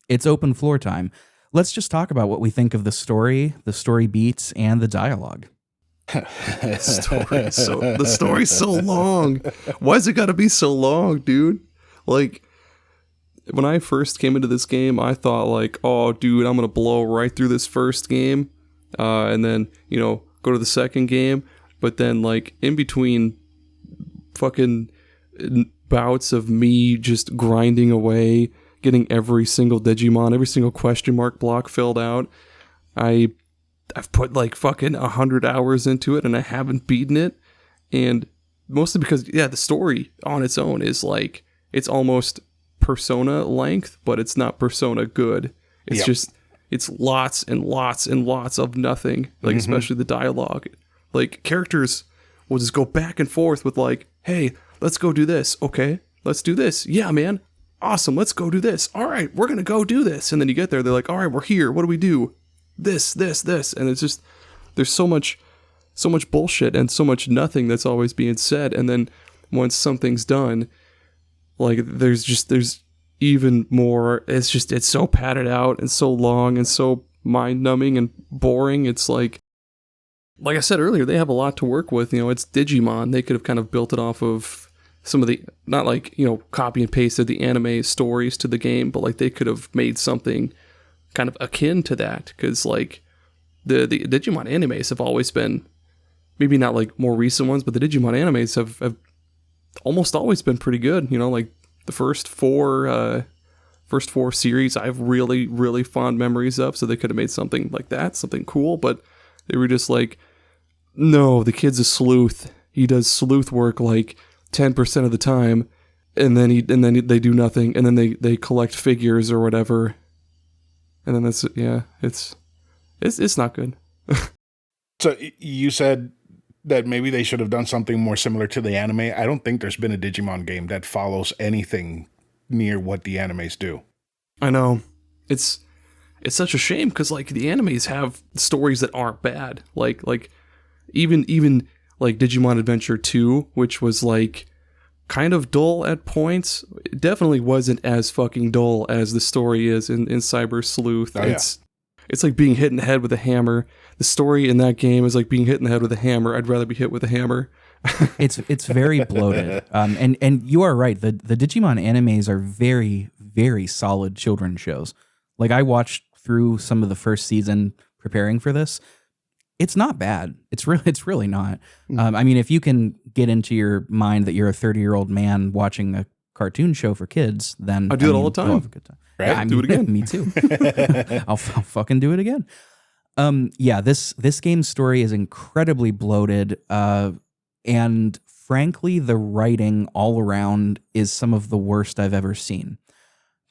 Speaker 1: it's open floor time. Let's just talk about what we think of the story beats, and the dialogue.
Speaker 2: The story's so long. Why's it gotta be so long, dude? Like, when I first came into this game, I thought like, oh, dude, I'm gonna blow right through this first game, and then, go to the second game. But then, like, in between fucking bouts of me just grinding away, getting every single Digimon, every single question mark block filled out, I've put like fucking 100 hours into it, and I haven't beaten it. And mostly because, the story on its own is like, it's almost Persona length, but it's not Persona good. It's just, it's lots and lots and lots of nothing, like, especially the dialogue. Like, characters will just go back and forth with like, hey, let's go do this. Okay, let's do this. Yeah, man. Awesome. Let's go do this. All right, we're going to go do this. And then you get there, they're like, all right, we're here. What do we do? This. And it's just, there's so much bullshit and so much nothing that's always being said. And then once something's done, like, there's even more. It's so padded out and so long and so mind numbing and boring. It's like I said earlier, they have a lot to work with. It's Digimon. They could have kind of built it off of some of the, not like, copy and pasted the anime stories to the game, but like they could have made something kind of akin to that. Cause like the Digimon animes have always been, maybe not like more recent ones, but the Digimon animes have almost always been pretty good. Like the first four series I have really, really fond memories of. So they could have made something like that, something cool, but they were just like, no, the kid's a sleuth. He does sleuth work like 10% of the time, and then they do nothing, and then they collect figures or whatever, and then that's, it's not good.
Speaker 3: So you said that maybe they should have done something more similar to the anime. I don't think there's been a Digimon game that follows anything near what the animes do.
Speaker 2: I know. It's such a shame because like the animes have stories that aren't bad. Like even like Digimon Adventure 2, which was like kind of dull at points. It definitely wasn't as fucking dull as the story is in Cyber Sleuth.
Speaker 3: Oh,
Speaker 2: It's like being hit in the head with a hammer. The story in that game is like being hit in the head with a hammer. I'd rather be hit with a hammer.
Speaker 1: It's very bloated. And you are right. The Digimon animes are very, very solid children's shows. Like I watched through some of the first season preparing for this. It's not bad. It's really not. I mean, if you can get into your mind that you're a 30-year-old man watching a cartoon show for kids, then
Speaker 2: I do it all the time.
Speaker 1: You'll have a good time.
Speaker 3: Right?
Speaker 1: Yeah,
Speaker 2: Do it again.
Speaker 1: Me too. I'll fucking do it again. Yeah, this game's story is incredibly bloated, and frankly, the writing all around is some of the worst I've ever seen.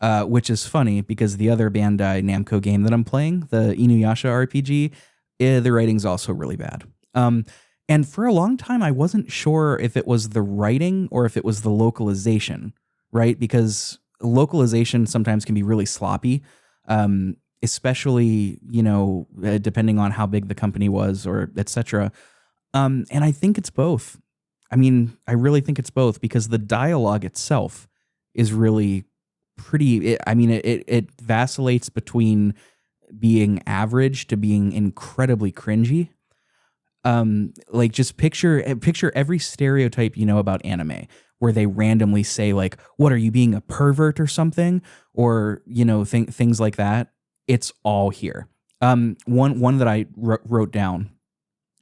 Speaker 1: Which is funny because the other Bandai Namco game that I'm playing, the Inuyasha RPG, the writing's also really bad. And for a long time, I wasn't sure if it was the writing or if it was the localization, right? Because localization sometimes can be really sloppy, especially, depending on how big the company was or etc. And I think it's both. I mean, I really think it's both because the dialogue itself is really pretty. It vacillates between being average to being incredibly cringy. Like just picture every stereotype about anime where they randomly say like, what are you being a pervert or something? Or, things like that. It's all here. One that I wrote down,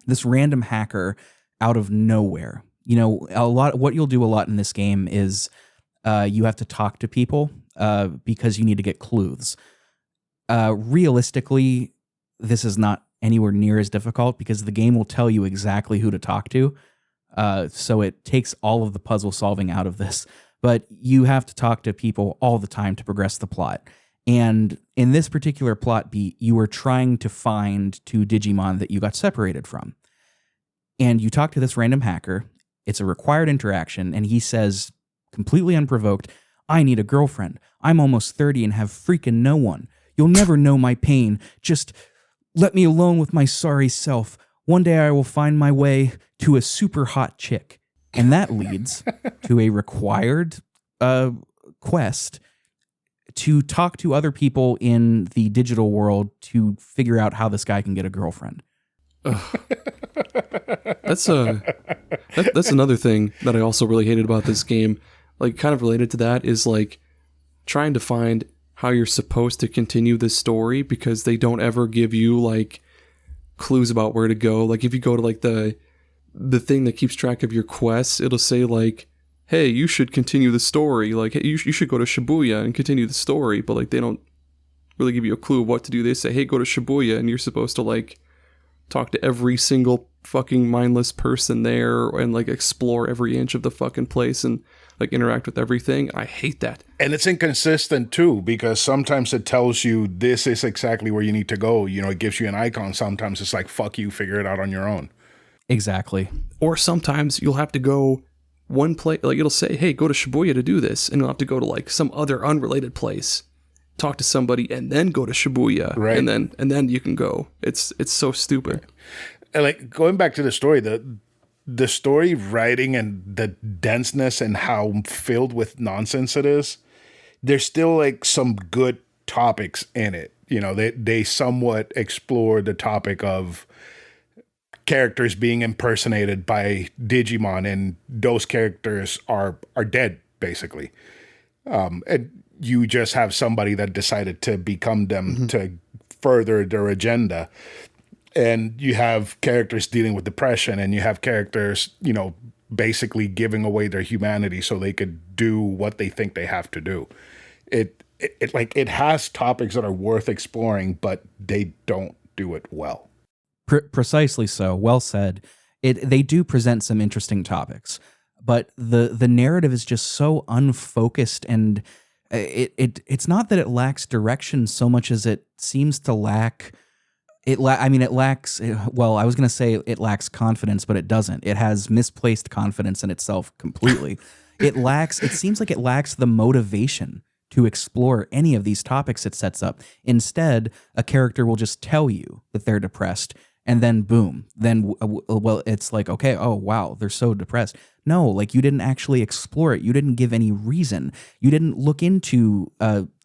Speaker 1: this random hacker out of nowhere, what you'll do a lot in this game is, you have to talk to people, because you need to get clues. Realistically, this is not anywhere near as difficult because the game will tell you exactly who to talk to. So it takes all of the puzzle solving out of this, but you have to talk to people all the time to progress the plot. And in this particular plot beat, you are trying to find two Digimon that you got separated from. And you talk to this random hacker. It's a required interaction. And he says, completely unprovoked, I need a girlfriend. I'm almost 30 and have freaking no one. You'll never know my pain. Just let me alone with my sorry self. One day I will find my way to a super hot chick. And that leads to a required quest to talk to other people in the digital world to figure out how this guy can get a girlfriend.
Speaker 2: That's another thing that I also really hated about this game. Like, kind of related to that is like trying to find how you're supposed to continue this story because they don't ever give you like clues about where to go. Like if you go to like the thing that keeps track of your quests, it'll say like, hey, you should continue the story. Like, hey, you should go to Shibuya and continue the story. But like they don't really give you a clue of what to do. They say, hey, go to Shibuya, and you're supposed to like talk to every single fucking mindless person there and like explore every inch of the fucking place and like interact with everything. I hate that.
Speaker 3: And it's inconsistent too, because sometimes it tells you this is exactly where you need to go. It gives you an icon. Sometimes it's like, fuck you, figure it out on your own.
Speaker 1: Exactly.
Speaker 2: Or sometimes you'll have to go one place, like it'll say, hey, go to Shibuya to do this. And you'll have to go to like some other unrelated place, talk to somebody, and then go to Shibuya.
Speaker 3: Right.
Speaker 2: And then you can go. It's so stupid.
Speaker 3: Right. And like going back to the story, the story writing and the denseness and how filled with nonsense it is, there's still like some good topics in it. They somewhat explore the topic of characters being impersonated by Digimon, and those characters are dead, basically. And you just have somebody that decided to become them to further their agenda. And you have characters dealing with depression, and you have characters, basically giving away their humanity so they could do what they think they have to do. It has topics that are worth exploring, but they don't do it well.
Speaker 1: Precisely so. Well said. They do present some interesting topics, but the narrative is just so unfocused, and it's not that it lacks direction so much as it seems to lack. It lacks. Well, I was going to say it lacks confidence, but it doesn't. It has misplaced confidence in itself completely. It seems like it lacks the motivation to explore any of these topics it sets up. Instead, a character will just tell you that they're depressed, and then boom, then well, it's like, okay, oh wow, they're so depressed. No, like you didn't actually explore it. You didn't give any reason. You didn't look into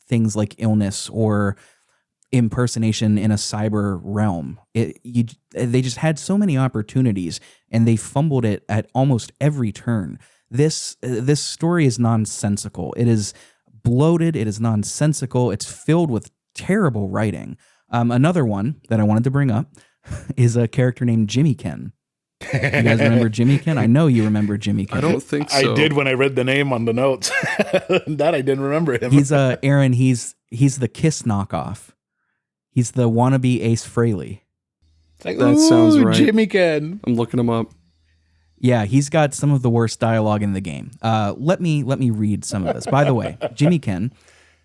Speaker 1: things like illness or impersonation in a cyber realm. They just had so many opportunities, and they fumbled it at almost every turn. This story is nonsensical. It is bloated. It is nonsensical. It's filled with terrible writing. Another one that I wanted to bring up is a character named Jimmy Ken. You guys remember Jimmy Ken? I know you remember Jimmy Ken.
Speaker 2: I don't think so.
Speaker 3: I did when I read the name on the notes. That I didn't remember him.
Speaker 1: He's Aaron. He's the Kiss knockoff. He's the wannabe Ace Frehley.
Speaker 3: It's like,
Speaker 2: that sounds right.
Speaker 3: Jimmy Ken.
Speaker 2: I'm looking him up.
Speaker 1: Yeah, he's got some of the worst dialogue in the game. Let me read some of this. By the way, Jimmy Ken,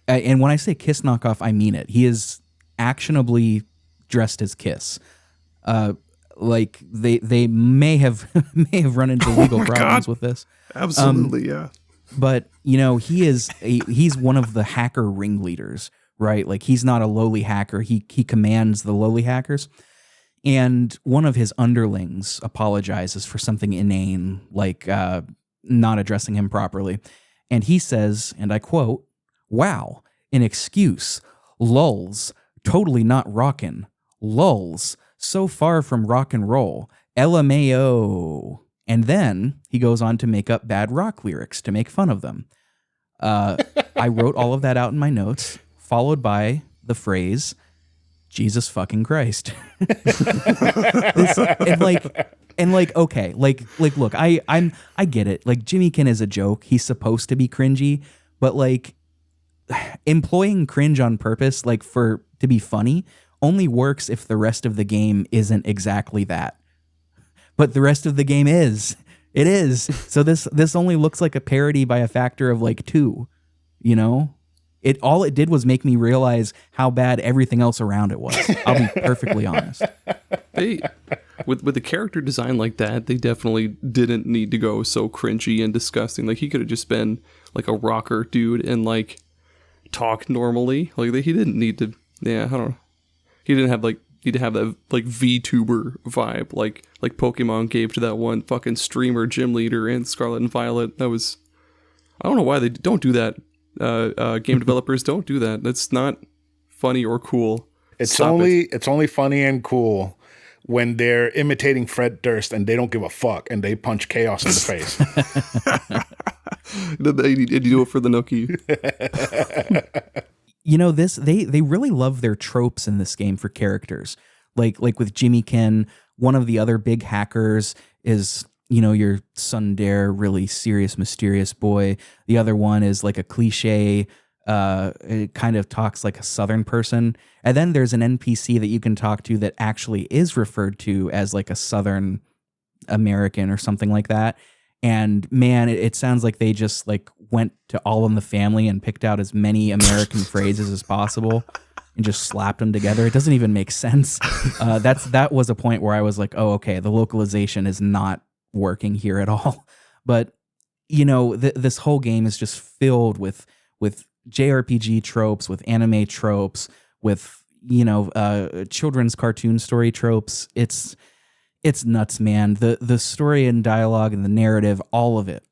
Speaker 1: and when I say Kiss knockoff, I mean it. He is actionably dressed as Kiss. Like they may have run into legal problems with this.
Speaker 2: Absolutely, yeah.
Speaker 1: But he's one of the hacker ringleaders, right? Like he's not a lowly hacker. He commands the lowly hackers. And one of his underlings apologizes for something inane, like not addressing him properly. And he says, and I quote, "Wow, an excuse. Lulz, totally not rockin'. Lulz, so far from rock and roll. LMAO." And then he goes on to make up bad rock lyrics to make fun of them. I wrote all of that out in my notes, followed by the phrase, "Jesus fucking Christ." Okay, look, I get it. Like Jimmy Ken is a joke. He's supposed to be cringy, but like employing cringe on purpose, like to be funny, only works if the rest of the game isn't exactly that. But the rest of the game is. It is. So this only looks like a parody by a factor of like 2, you know? All it did was make me realize how bad everything else around it was. I'll be perfectly honest.
Speaker 2: With a character design like that, they definitely didn't need to go so cringy and disgusting. Like he could have just been like a rocker dude and like talk normally. Like he didn't need to. Yeah, I don't know. He didn't have need to have that like VTuber vibe like Pokemon gave to that one fucking streamer gym leader in Scarlet and Violet. That was, I don't know why they don't do that. Game developers, don't do that. That's not funny or cool.
Speaker 3: It's only funny and cool when they're imitating Fred Durst and they don't give a fuck and they punch Chaos in the face.
Speaker 2: They do it for the nookie.
Speaker 1: They really love their tropes in this game for characters. Like with Jimmy Ken, one of the other big hackers is, your tsundere, really serious, mysterious boy. The other one is like a cliche, it kind of talks like a Southern person. And then there's an NPC that you can talk to that actually is referred to as like a Southern American or something like that. And man, it sounds like they just like went to All in the Family and picked out as many American phrases as possible and just slapped them together. It doesn't even make sense. That was a point where I was like, oh, okay, the localization is not working here at all. But this whole game is just filled with JRPG tropes, with anime tropes, with children's cartoon story tropes. It's nuts, man. The story and dialogue and the narrative, all of it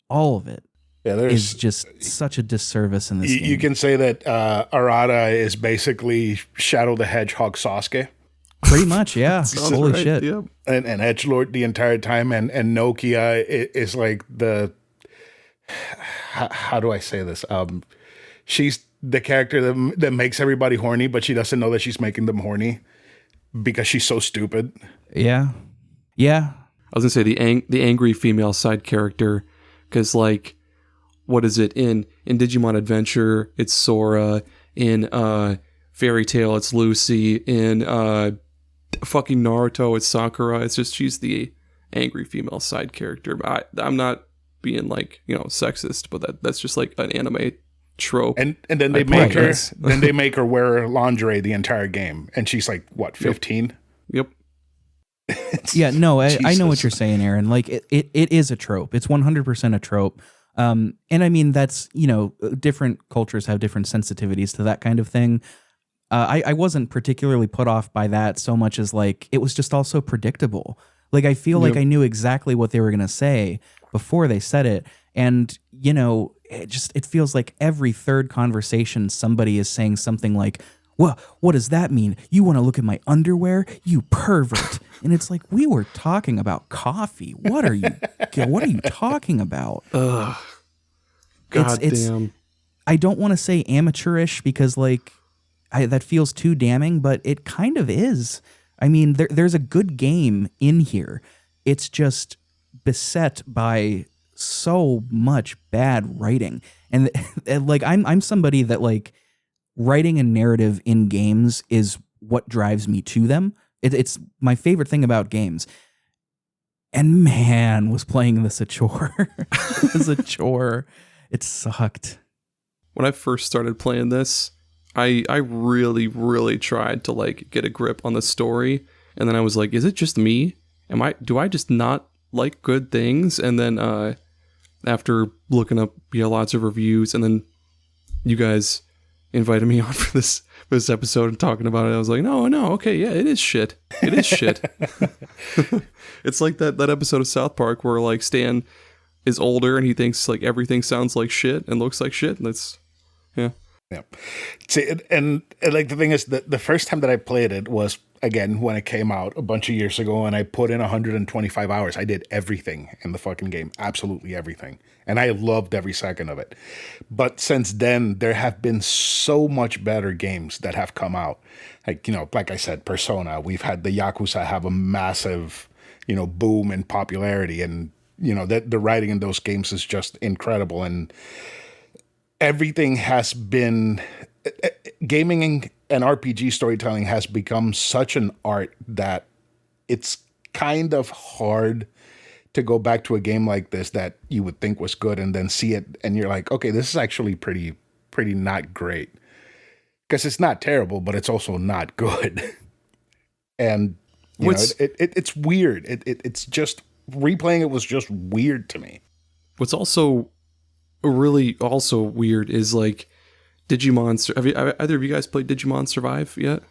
Speaker 1: is just such a disservice in this game.
Speaker 3: You can say that Arata is basically Shadow the Hedgehog Sasuke.
Speaker 1: Pretty much, yeah. Holy
Speaker 2: right,
Speaker 1: shit.
Speaker 2: Yep.
Speaker 3: And edgelord the entire time, and Nokia is like the, how do I say this? She's the character that makes everybody horny, but she doesn't know that she's making them horny because she's so stupid.
Speaker 1: Yeah. I
Speaker 2: was gonna say the angry female side character, because like, what is it in Digimon Adventure? It's Sora. In Fairy Tail, it's Lucy. In fucking Naruto, it's Sakura. It's just she's the angry female side character. But I'm not being like sexist, but that's just like an anime trope. And
Speaker 3: then they make her wear lingerie the entire game, and she's like what, 15?
Speaker 2: Yep.
Speaker 1: Yeah, no, I know what you're saying, Aaron. Like it is a trope. It's 100% a trope. And I mean, that's, different cultures have different sensitivities to that kind of thing. I wasn't particularly put off by that so much as like, it was just also predictable. Like, I feel like I knew exactly what they were going to say before they said it. And, it feels like every third conversation, somebody is saying something like, well, what does that mean? You want to look at my underwear? You pervert. And it's like, we were talking about coffee. What are you talking about?
Speaker 2: Ugh. God damn.
Speaker 1: I don't want to say amateurish because like that feels too damning, but it kind of is. I mean, there's a good game in here. It's just beset by so much bad writing. And like I'm somebody that like writing a narrative in games is what drives me to them. It's my favorite thing about games. And man, was playing this a chore. It was a chore. It sucked.
Speaker 2: When I first started playing this, I really, really tried to like get a grip on the story. And then I was like, is it just me? Do I just not like good things? And then after looking up lots of reviews, and then you guys invited me on for this episode and talking about it, I was like, no, okay, yeah, it is shit. It is shit. It's like that episode of South Park where like Stan is older and he thinks like everything sounds like shit and looks like shit, and that's yeah.
Speaker 3: See, and like the thing is that the first time that I played it was again when it came out a bunch of years ago, and I put in 125 hours. I did everything in the fucking game, absolutely everything, and I loved every second of it. But since then, there have been so much better games that have come out. Like like I said, Persona. We've had the Yakuza have a massive boom in popularity, and that the writing in those games is just incredible, and everything has been gaming and RPG storytelling has become such an art that it's kind of hard to go back to a game like this that you would think was good and then see it and you're like, okay, this is actually pretty not great. Because it's not terrible, but it's also not good. And it's weird. It's just replaying it was just weird to me.
Speaker 2: What's also really also weird is like Digimon. Have either of you guys played Digimon Survive yet?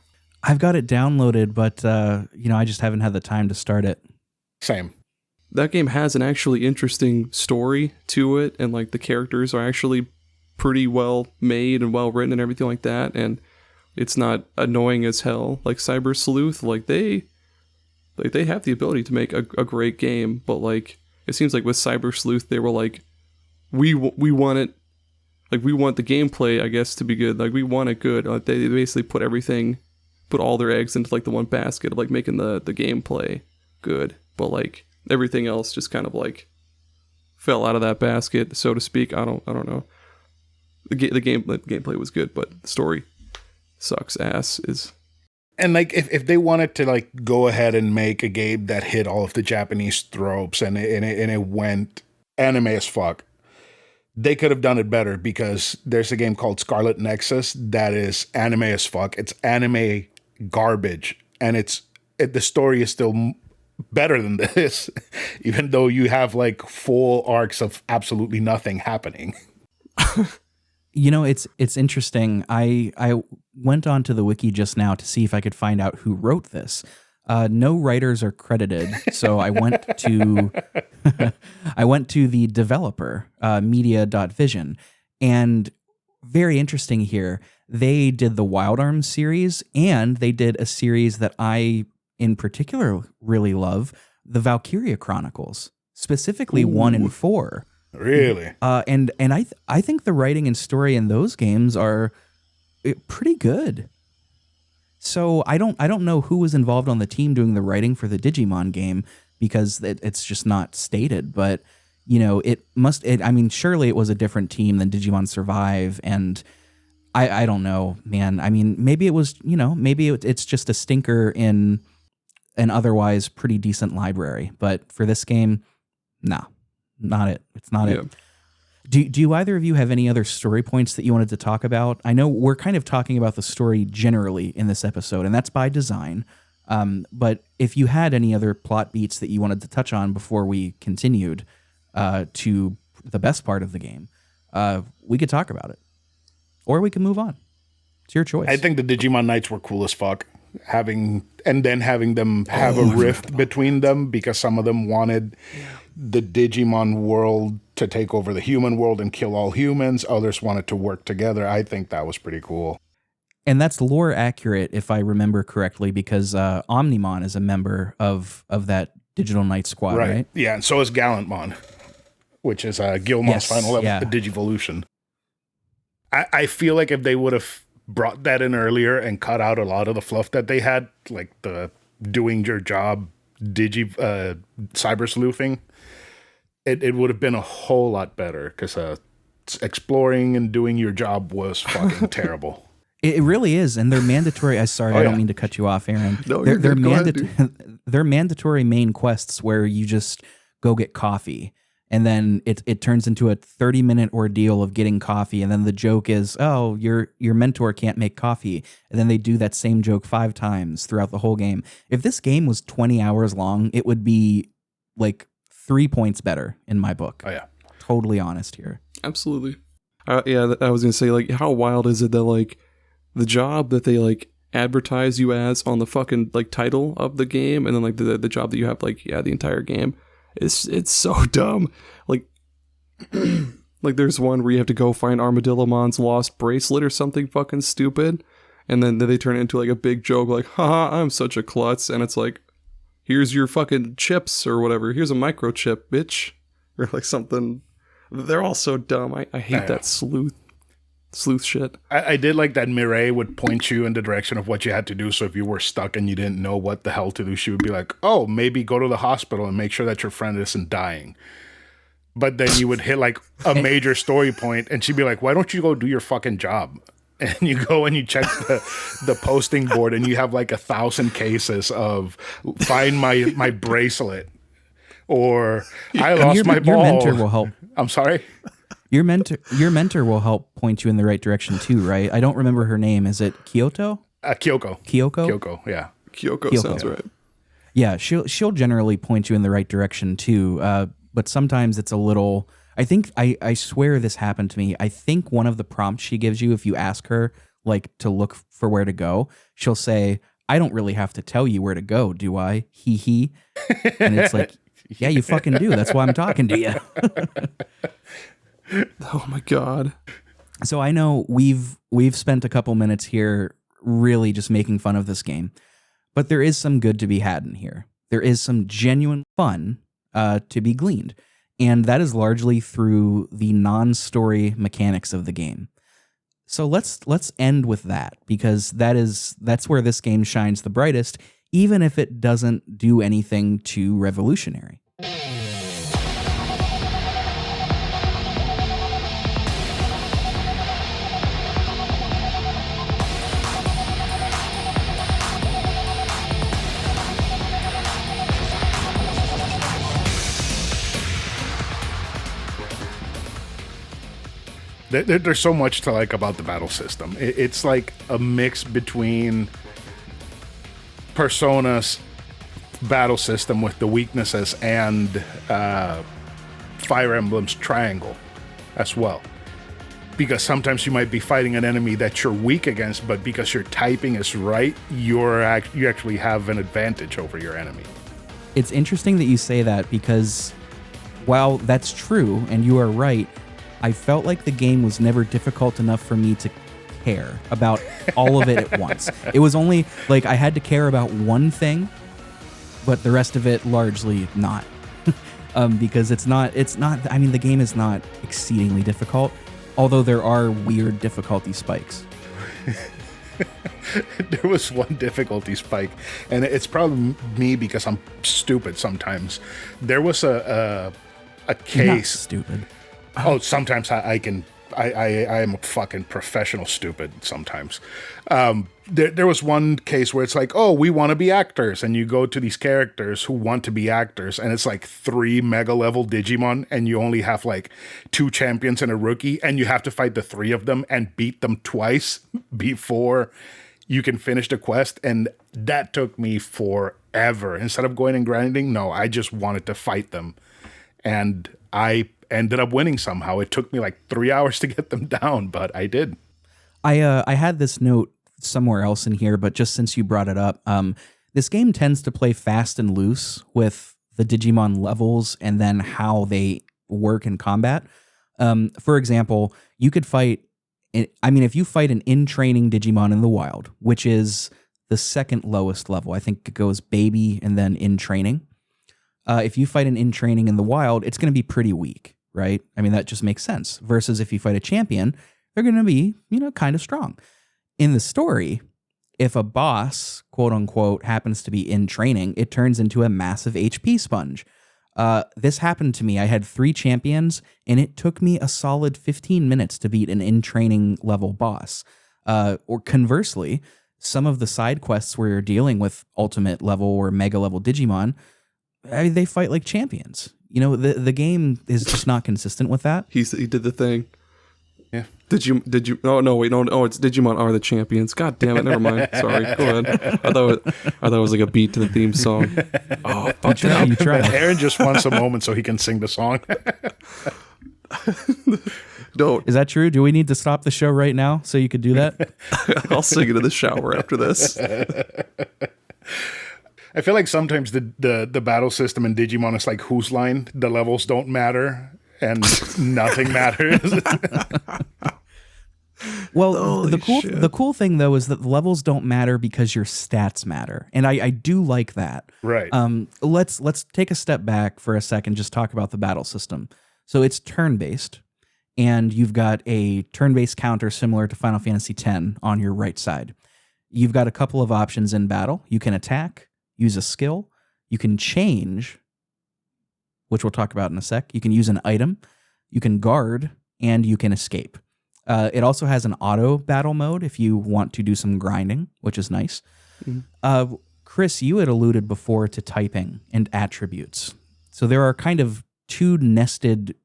Speaker 1: I've got it downloaded, but I just haven't had the time to start it.
Speaker 3: Same.
Speaker 2: That game has an actually interesting story to it, and like the characters are actually pretty well made and well written and everything like that, and it's not annoying as hell like Cyber Sleuth. Like they have the ability to make a great game, but like it seems like with Cyber Sleuth they were like, we want it, like we want the gameplay, I guess, to be good. Like we want it good. Like they basically put all their eggs into like the one basket of like making the gameplay good, but like everything else just kind of like fell out of that basket, so to speak. I don't know. The gameplay was good, but the story sucks ass.
Speaker 3: And like if they wanted to like go ahead and make a game that hit all of the Japanese tropes and it went anime as fuck, they could have done it better, because there's a game called Scarlet Nexus that is anime as fuck. It's anime garbage, and the story is still better than this, even though you have like full arcs of absolutely nothing happening.
Speaker 1: It's interesting. I went onto the wiki just now to see if I could find out who wrote this. No writers are credited, so I went to the developer, media.vision, and very interesting here. They did the Wild Arms series, and they did a series that I, in particular, really love, the Valkyria Chronicles, specifically 1 and 4.
Speaker 3: Really?
Speaker 1: And I think the writing and story in those games are pretty good. So I don't know who was involved on the team doing the writing for the Digimon game, because it's just not stated. But surely it was a different team than Digimon Survive, and I don't know, man. I mean, maybe it was, maybe it's just a stinker in an otherwise pretty decent library. But for this game, no, not it. It's not it. Do you either of you have any other story points that you wanted to talk about? I know we're kind of talking about the story generally in this episode, and that's by design. But if you had any other plot beats that you wanted to touch on before we continued to the best part of the game, we could talk about it. Or we can move on. It's your choice.
Speaker 3: I think the Digimon Knights were cool as fuck. Having them have a rift between them because some of them wanted the Digimon world to take over the human world and kill all humans. Others wanted to work together. I think that was pretty cool.
Speaker 1: And that's lore accurate, if I remember correctly, because Omnimon is a member of that Digital Knight squad, right?
Speaker 3: Yeah, and so is Gallantmon, which is Gilmon's final level, Digivolution. I feel like if they would have brought that in earlier and cut out a lot of the fluff that they had, like the doing your job cyber sleuthing, it would have been a whole lot better, because exploring and doing your job was fucking terrible.
Speaker 1: It really is, and they're mandatory. I don't mean to cut you off, Aaron.
Speaker 2: No,
Speaker 1: they're mandatory main quests where you just go get coffee. And then it turns into a 30-minute ordeal of getting coffee. And then the joke is, oh, your mentor can't make coffee. And then they do that same joke 5 times throughout the whole game. If this game was 20 hours long, it would be like 3 points better in my book.
Speaker 3: Oh, yeah.
Speaker 1: Totally honest here.
Speaker 2: Absolutely. Yeah, I was going to say, like, how wild is it that, like, the job that they, like, advertise you as on the fucking, like, title of the game, and then, like, the job that you have, like, the entire game, it's so dumb. Like, like there's one where you have to go find Armadillomon's lost bracelet or something fucking stupid, and then they turn it into like a big joke, like, haha, I'm such a klutz, and it's like, here's your fucking chips or whatever, here's a microchip, bitch, or like something. They're all so dumb. I hate that sleuth shit.
Speaker 3: I did like that Mireille would point you in the direction of what you had to do, so if you were stuck and you didn't know what the hell to do, she would be like, oh, maybe go to the hospital and make sure that your friend isn't dying. But then you would hit like a major story point and she'd be like, why don't you go do your fucking job? And you go and you check the posting board and you have like 1,000 cases of find my bracelet, or I lost my ball.
Speaker 1: Your mentor will help.
Speaker 3: I'm sorry?
Speaker 1: Your mentor will help point you in the right direction too, right? I don't remember her name. Is it Kyoto?
Speaker 3: Kyoko.
Speaker 1: Kyoko,
Speaker 3: yeah.
Speaker 2: Kyoko sounds right.
Speaker 1: Yeah, she'll generally point you in the right direction too. But sometimes it's a little. I think I swear this happened to me. I think one of the prompts she gives you, if you ask her like to look for where to go, she'll say, "I don't really have to tell you where to go, do I?" Hee hee. And it's like, yeah, you fucking do. That's why I'm talking to you.
Speaker 2: Oh my god.
Speaker 1: So I know we've spent a couple minutes here really just making fun of this game, but there is some good to be had in here. There is some genuine fun to be gleaned, and that is largely through the non-story mechanics of the game. So let's end with that, because that's where this game shines the brightest, even if it doesn't do anything too revolutionary.
Speaker 3: There's so much to like about the battle system. It's like a mix between Persona's battle system with the weaknesses and Fire Emblem's triangle as well. Because sometimes you might be fighting an enemy that you're weak against, but because your typing is right, you actually have an advantage over your enemy.
Speaker 1: It's interesting that you say that, because while that's true and you are right, I felt like the game was never difficult enough for me to care about all of it at once. It was only like I had to care about one thing, but the rest of it largely not. Because it's not, I mean, the game is not exceedingly difficult, although there are weird difficulty spikes.
Speaker 3: There was one difficulty spike, and it's probably me because I'm stupid sometimes. There was a case.
Speaker 1: You're not stupid.
Speaker 3: Oh, sometimes I am a fucking professional stupid sometimes. There was one case where it's like, oh, we want to be actors. And you go to these characters who want to be actors. And it's like 3 mega level Digimon. And you only have like 2 champions and a rookie. And you have to fight the 3 of them and beat them twice before you can finish the quest. And that took me forever. Instead of going and grinding, no, I just wanted to fight them. And I ended up winning somehow. It took me like 3 hours to get them down, but I did.
Speaker 1: I had this note somewhere else in here, but just since you brought it up, this game tends to play fast and loose with the Digimon levels and then how they work in combat. For example, you could fight, if you fight an in-training Digimon in the wild, which is the second lowest level, I think it goes baby and then in-training. If you fight an in-training in the wild, it's going to be pretty weak, right? I mean, that just makes sense. Versus if you fight a champion, they're going to be, kind of strong. In the story, if a boss, quote unquote, happens to be in training, it turns into a massive HP sponge. This happened to me. I had 3 champions, and it took me a solid 15 minutes to beat an in-training level boss. Or conversely, some of the side quests where you're dealing with ultimate level or mega level Digimon, they fight like champions. The game is just not consistent with that.
Speaker 2: He did the thing.
Speaker 3: Yeah.
Speaker 2: Did you? Oh no! Wait, no! Oh, it's Digimon are the champions. God damn it! Never mind. Sorry. Go ahead. I thought it was like a beat to the theme song. Oh, fuck it up.
Speaker 1: You tried.
Speaker 3: Aaron just wants a moment so he can sing the song.
Speaker 2: Don't.
Speaker 1: Is that true? Do we need to stop the show right now so you could do that?
Speaker 2: I'll sing it in the shower after this.
Speaker 3: I feel like sometimes the battle system in Digimon is like Whose Line? The levels don't matter and nothing matters.
Speaker 1: Well, the cool thing though is that the levels don't matter because your stats matter, and I do like that.
Speaker 3: Right.
Speaker 1: Let's take a step back for a second, just talk about the battle system. So it's turn-based, and you've got a turn-based counter similar to Final Fantasy X on your right side. You've got a couple of options in battle. You can attack, use a skill, you can change, which we'll talk about in a sec. You can use an item, you can guard, and you can escape. It also has an auto battle mode if you want to do some grinding, which is nice. Mm-hmm. Chris, you had alluded before to typing and attributes. So there are kind of 2 nested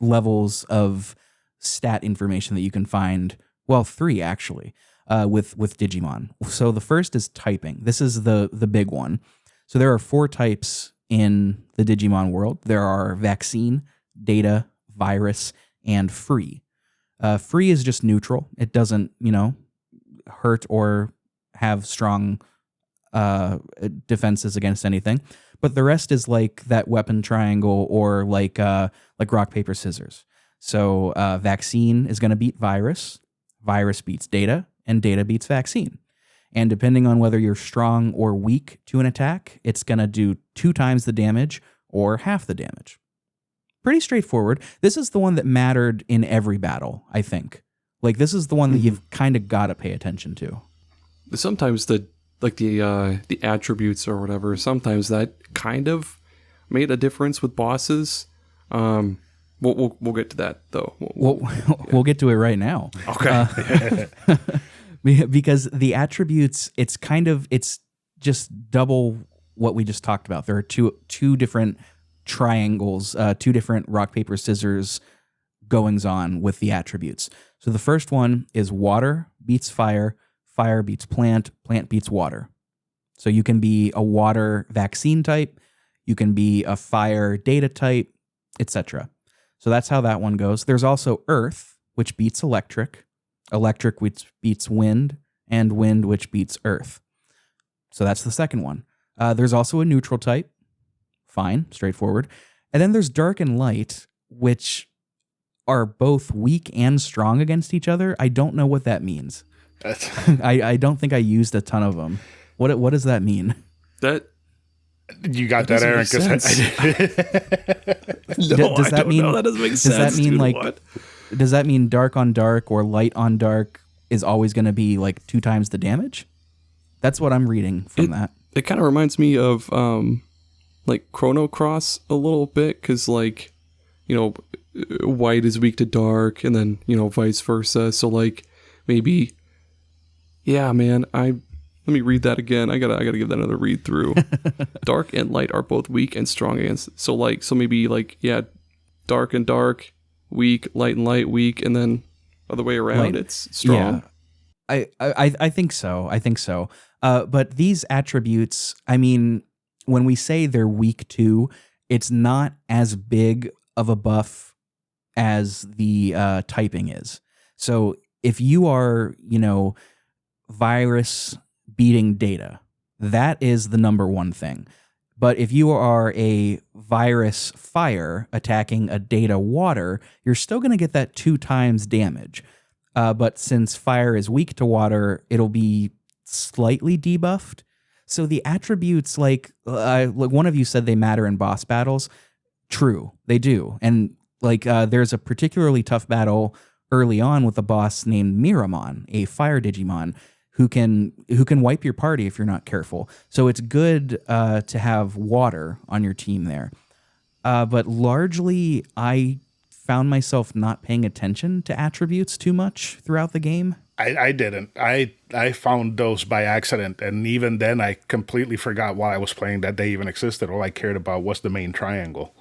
Speaker 1: levels of stat information that you can find. Well, 3 actually, with Digimon. So the first is typing. This is the big one. So there are 4 types in the Digimon world. There are vaccine, data, virus, and free. Free is just neutral. It doesn't, hurt or have strong defenses against anything. But the rest is like that weapon triangle or like rock, paper, scissors. So vaccine is going to beat virus. Virus beats data, and data beats vaccine. And depending on whether you're strong or weak to an attack, it's going to do 2 times the damage or half the damage. Pretty straightforward. This is the one that mattered in every battle, I think. Like, this is the one that you've kind of got to pay attention to.
Speaker 2: Sometimes the attributes or whatever, sometimes that kind of made a difference with bosses. We'll get to that though.
Speaker 1: We'll get to it right now.
Speaker 2: Okay.
Speaker 1: Because the attributes, it's just double what we just talked about. There are two different triangles, 2 different rock, paper, scissors goings on with the attributes. So the first one is water beats fire, fire beats plant, plant beats water. So you can be a water vaccine type, you can be a fire data type, etc. So that's how that one goes. There's also earth, which beats electric, electric which beats wind, and wind which beats earth. So that's the second one. There's also a neutral type. Fine, straightforward. And then there's dark and light, which are both weak and strong against each other. I don't know what that means. I don't think I used a ton of them. What does that mean?
Speaker 2: That
Speaker 3: you got that, Aaron?
Speaker 1: Does that mean
Speaker 2: that doesn't make sense.
Speaker 1: Does that mean
Speaker 2: dude,
Speaker 1: like?
Speaker 2: What?
Speaker 1: Does that mean dark on dark or light on dark is always going to be like 2 times the damage? That's what I'm reading from that.
Speaker 2: It kind of reminds me of like Chrono Cross a little bit, because like, white is weak to dark, and then vice versa. So like maybe, yeah, man. Let me read that again. I gotta give that another read through. Dark and light are both weak and strong against. So maybe dark and dark, weak, light and light, weak, and then other way around, it's strong.
Speaker 1: Yeah, I think so. But these attributes, I mean, when we say they're weak too, it's not as big of a buff as the typing is. So if you are, virus beating data, that is the number one thing. But if you are a virus fire attacking a data water, you're still going to get that 2 times damage. But since fire is weak to water, it'll be slightly debuffed. So the attributes, like one of you said they matter in boss battles. True, they do. And there's a particularly tough battle early on with a boss named Miramon, a fire Digimon, who can wipe your party if you're not careful. So it's good to have water on your team there. But largely, I found myself not paying attention to attributes too much throughout the game.
Speaker 3: I didn't. I found those by accident, and even then I completely forgot while I was playing that they even existed. All I cared about was the main triangle.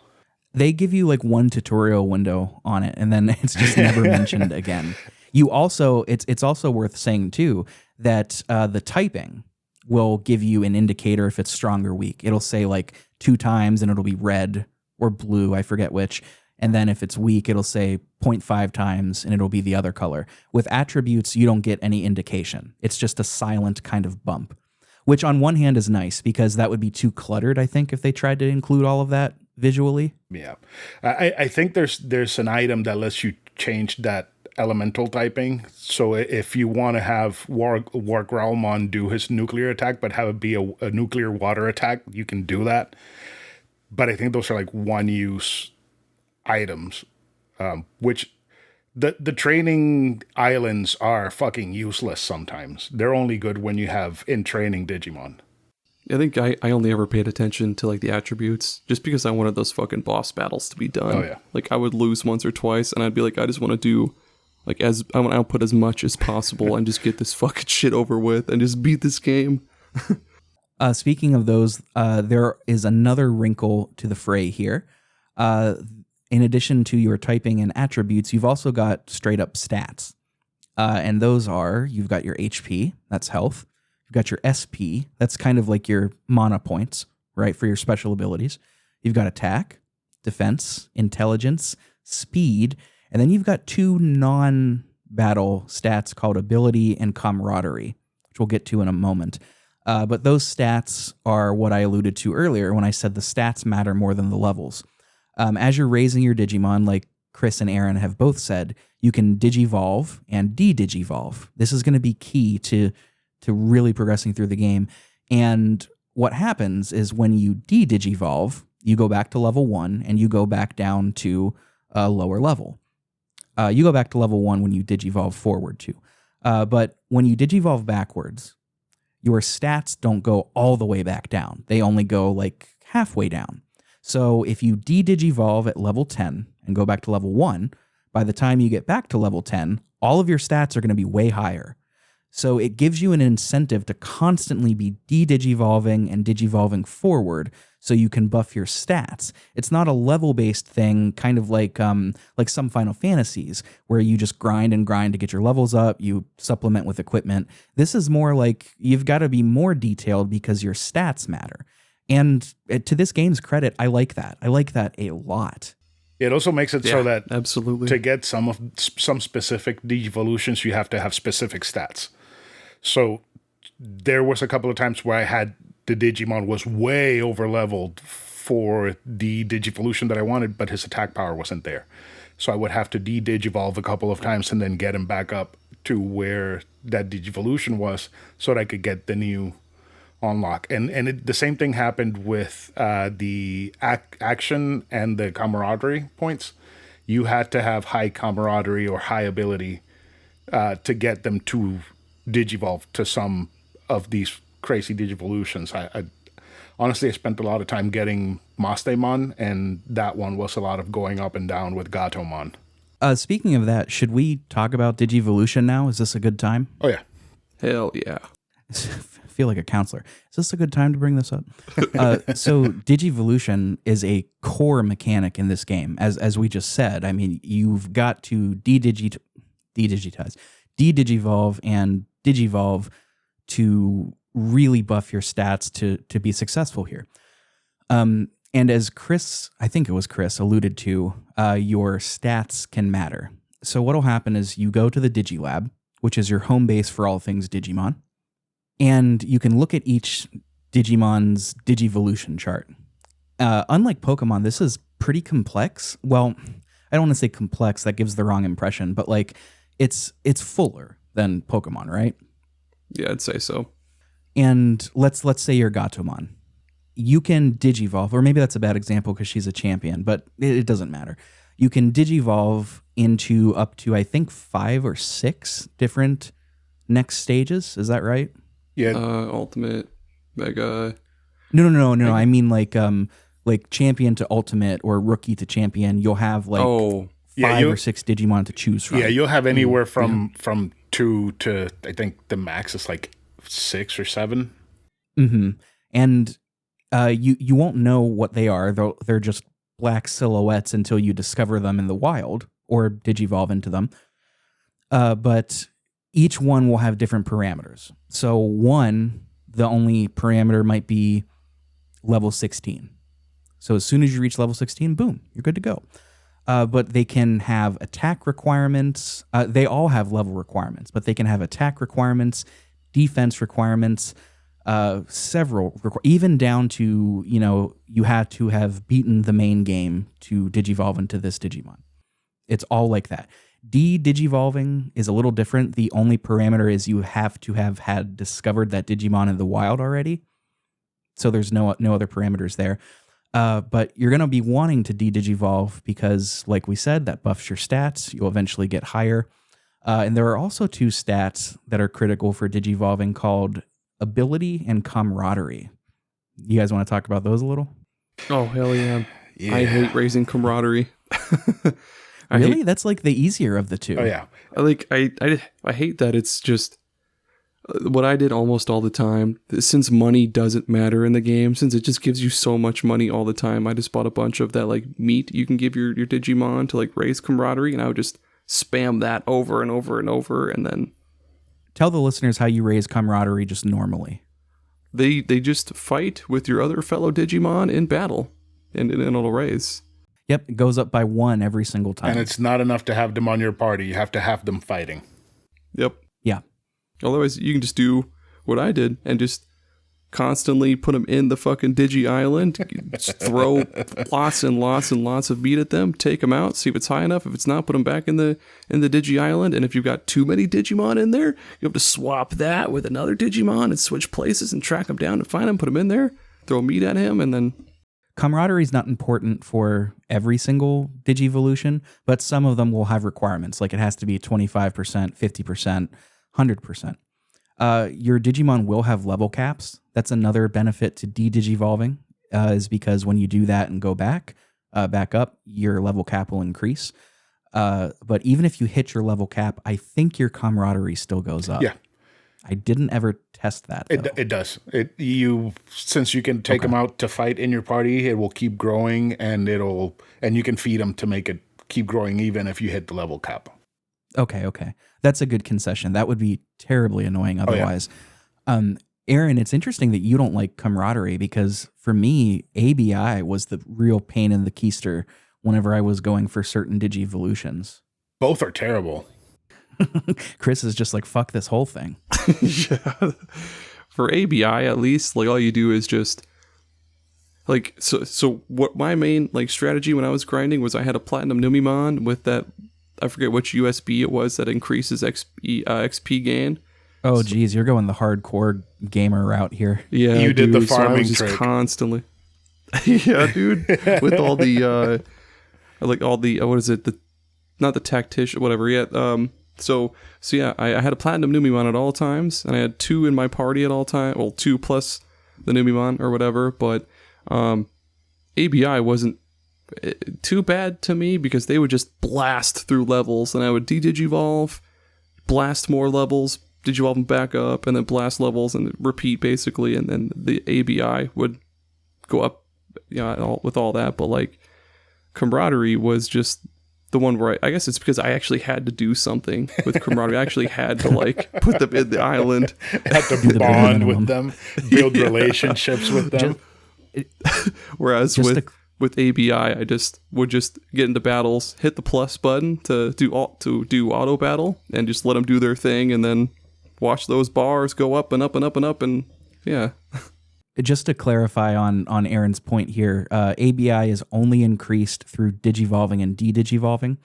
Speaker 1: They give you like one tutorial window on it, and then it's just never mentioned again. You also, it's also worth saying too that the typing will give you an indicator if it's strong or weak. It'll say like 2 times, and it'll be red or blue, I forget which. And then if it's weak, it'll say 0.5 times, and it'll be the other color. With attributes, you don't get any indication. It's just a silent kind of bump, which on one hand is nice because that would be too cluttered, I think, if they tried to include all of that visually.
Speaker 3: Yeah. I think there's an item that lets you change that elemental typing. So if you want to have War Growlmon do his nuclear attack, but have it be a nuclear water attack, you can do that. But I think those are like one-use items, which the training islands are fucking useless sometimes. They're only good when you have in training Digimon.
Speaker 2: I think I only ever paid attention to like the attributes just because I wanted those fucking boss battles to be done.
Speaker 3: Oh yeah.
Speaker 2: Like I would lose once or twice and I'd be like, I just want to do like I want to output as much as possible and just get this fucking shit over with and just beat this game.
Speaker 1: Speaking of those, there is another wrinkle to the fray here. In addition to your typing and attributes, you've also got straight up stats. And those are, you've got your HP, that's health. You've got your SP, that's kind of like your mana points, right, for your special abilities. You've got attack, defense, intelligence, speed, and then you've got 2 non-battle stats called ability and camaraderie, which we'll get to in a moment. But those stats are what I alluded to earlier when I said the stats matter more than the levels. As you're raising your Digimon, like Chris and Aaron have both said, you can digivolve and de-digivolve. This is going to be key to really progressing through the game. And what happens is when you de-digivolve, you go back to level 1 and you go back down to a lower level. You go back to level 1 when you digivolve forward too. But when you digivolve backwards, your stats don't go all the way back down. They only go like halfway down. So if you de-digivolve at level 10 and go back to level 1, by the time you get back to level 10, all of your stats are going to be way higher. So it gives you an incentive to constantly be de-digivolving and digivolving forward so you can buff your stats. It's not a level-based thing, kind of like some Final Fantasies, where you just grind and grind to get your levels up, you supplement with equipment. This is more like you've got to be more detailed because your stats matter. And to this game's credit, I like that. I like that a lot.
Speaker 3: It also makes it so that
Speaker 2: absolutely
Speaker 3: to get some specific Digivolutions, you have to have specific stats. So there was a couple of times where I had the Digimon was way over leveled for the Digivolution that I wanted, but his attack power wasn't there. So I would have to de-digivolve a couple of times and then get him back up to where that Digivolution was so that I could get the new unlock. And the same thing happened with the action and the camaraderie points. You had to have high camaraderie or high ability to get them to digivolve to some of these crazy Digivolutions. I honestly, I spent a lot of time getting Mastemon, and that one was a lot of going up and down with Gatomon.
Speaker 1: Speaking of that, should we talk about Digivolution now? Is this a good time?
Speaker 3: Oh, yeah.
Speaker 2: Hell yeah.
Speaker 1: I feel like a counselor. Is this a good time to bring this up? So Digivolution is a core mechanic in this game. As we just said, I mean, you've got to de-digitize, de-digivolve, and digivolve to really buff your stats to be successful here. And as Chris, I think it was Chris, alluded to, your stats can matter. So what'll happen is you go to the Digilab, which is your home base for all things Digimon, and you can look at each Digimon's Digivolution chart. Unlike Pokemon, this is pretty complex. Well, I don't want to say complex, that gives the wrong impression, but like it's fuller than Pokemon, right?
Speaker 2: Yeah, I'd say so.
Speaker 1: And let's say you're Gatomon. You can Digivolve, or maybe that's a bad example because she's a champion, but it doesn't matter. You can Digivolve into up to, I think, 5 or 6 different next stages. Is that right?
Speaker 3: Yeah.
Speaker 2: Ultimate, Mega.
Speaker 1: No. I mean like champion to ultimate or rookie to champion. You'll have like 5 or 6 Digimon to choose from.
Speaker 3: Yeah, you'll have anywhere from 2 to, I think the max is like 6 or 7.
Speaker 1: Mm-hmm. And you won't know what they are. They're just black silhouettes until you discover them in the wild or Digivolve into them. But each one will have different parameters. So one, the only parameter might be level 16. So as soon as you reach level 16, boom, you're good to go. But they can have attack requirements. They all have level requirements, but they can have attack requirements, defense requirements, several, even down to, you had to have beaten the main game to Digivolve into this Digimon. It's all like that. De-Digivolving is a little different. The only parameter is you have to have had discovered that Digimon in the wild already. So there's no other parameters there. But you're going to be wanting to de-Digivolve because, like we said, that buffs your stats. You'll eventually get higher. And there are also 2 stats that are critical for Digivolving called ability and camaraderie. You guys want to talk about those a little?
Speaker 2: Oh, hell yeah. I hate raising camaraderie.
Speaker 1: Really? That's like the easier of the 2.
Speaker 3: Oh, yeah.
Speaker 2: I hate that it's just what I did almost all the time. Since money doesn't matter in the game, since it just gives you so much money all the time, I just bought a bunch of that like meat you can give your Digimon to like raise camaraderie, and I would just spam that over and over and over, and then
Speaker 1: tell the listeners how you raise camaraderie just normally.
Speaker 2: They just fight with your other fellow Digimon in battle, and it'll raise.
Speaker 1: Yep, it goes up by 1 every single time.
Speaker 3: And it's not enough to have them on your party. You have to have them fighting.
Speaker 2: Yep.
Speaker 1: Yeah.
Speaker 2: Otherwise, you can just do what I did and just constantly put them in the fucking Digi Island, just throw lots and lots and lots of meat at them, take them out, see if it's high enough. If it's not, put them back in the Digi Island. And if you've got too many Digimon in there, you have to swap that with another Digimon and switch places and track them down and find them, put them in there, throw meat at him, and then...
Speaker 1: Camaraderie is not important for every single Digivolution, but some of them will have requirements. Like it has to be 25%, 50%, 100%. Your Digimon will have level caps. That's another benefit to de-Digivolving, is because when you do that and go back up, your level cap will increase. But even if you hit your level cap, I think your camaraderie still goes up.
Speaker 3: Yeah.
Speaker 1: I didn't ever test that, though.
Speaker 3: It does. Since you can take them out to fight in your party, it will keep growing, and you can feed them to make it keep growing even if you hit the level cap.
Speaker 1: Okay. That's a good concession. That would be terribly annoying otherwise. Oh, yeah. Aaron, it's interesting that you don't like camaraderie because for me, ABI was the real pain in the keister whenever I was going for certain Digivolutions.
Speaker 3: Both are terrible.
Speaker 1: Chris is just like, fuck this whole thing.
Speaker 2: Yeah. For ABI, at least, like all you do is just like, so what my main like strategy when I was grinding was I had a platinum Numemon with that, I forget which USB it was that increases XP gain.
Speaker 1: Oh, geez, you're going the hardcore gamer route here.
Speaker 3: Yeah, you did the farming
Speaker 2: so
Speaker 3: trick.
Speaker 2: Constantly. Yeah, dude. With all the, like all the, what is it? Not the tactician, whatever yet. So yeah, I had a platinum Numemon at all times, and I had 2 in my party at all time. Well, 2 plus the Numemon or whatever. But ABI wasn't too bad to me because they would just blast through levels, and I would de-Digivolve, blast more levels, Digivolve them back up, and then blast levels and repeat basically, and then the ABI would go up, with all that. But like camaraderie was just the one where I guess it's because I actually had to do something with camaraderie. I actually had to like put them in the island.
Speaker 3: Had to bond with them, build relationships with them.
Speaker 2: Whereas with ABI, I just would just get into battles, hit the plus button to do auto battle, and just let them do their thing, and then watch those bars go up and up and up and up, and yeah.
Speaker 1: Just to clarify on Aaron's point here, ABI is only increased through digivolving and de-digivolving.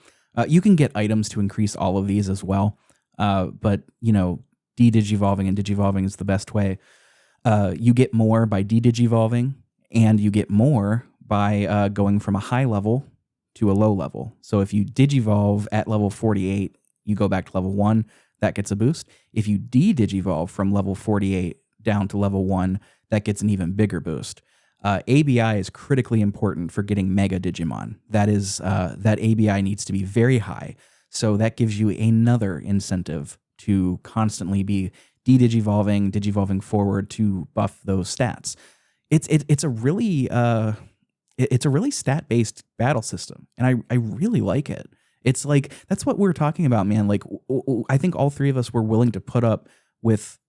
Speaker 1: You can get items to increase all of these as well, but de-digivolving and digivolving is the best way. You get more by de-digivolving, and you get more by going from a high level to a low level. So if you digivolve at level 48, you go back to level 1, that gets a boost. If you de-digivolve from level 48 down to level 1, that gets an even bigger boost. ABI is critically important for getting Mega Digimon. That ABI needs to be very high. So that gives you another incentive to constantly be digivolving forward to buff those stats. It's a really stat-based battle system, and I really like it. It's like, that's what we're talking about, man. Like, I think all three of us were willing to put up with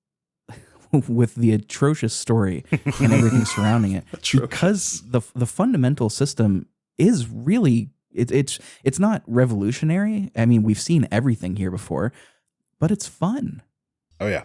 Speaker 1: the atrocious story and everything surrounding it, because the fundamental system is really it's not revolutionary. I mean, we've seen everything here before, but it's fun.
Speaker 3: Oh yeah.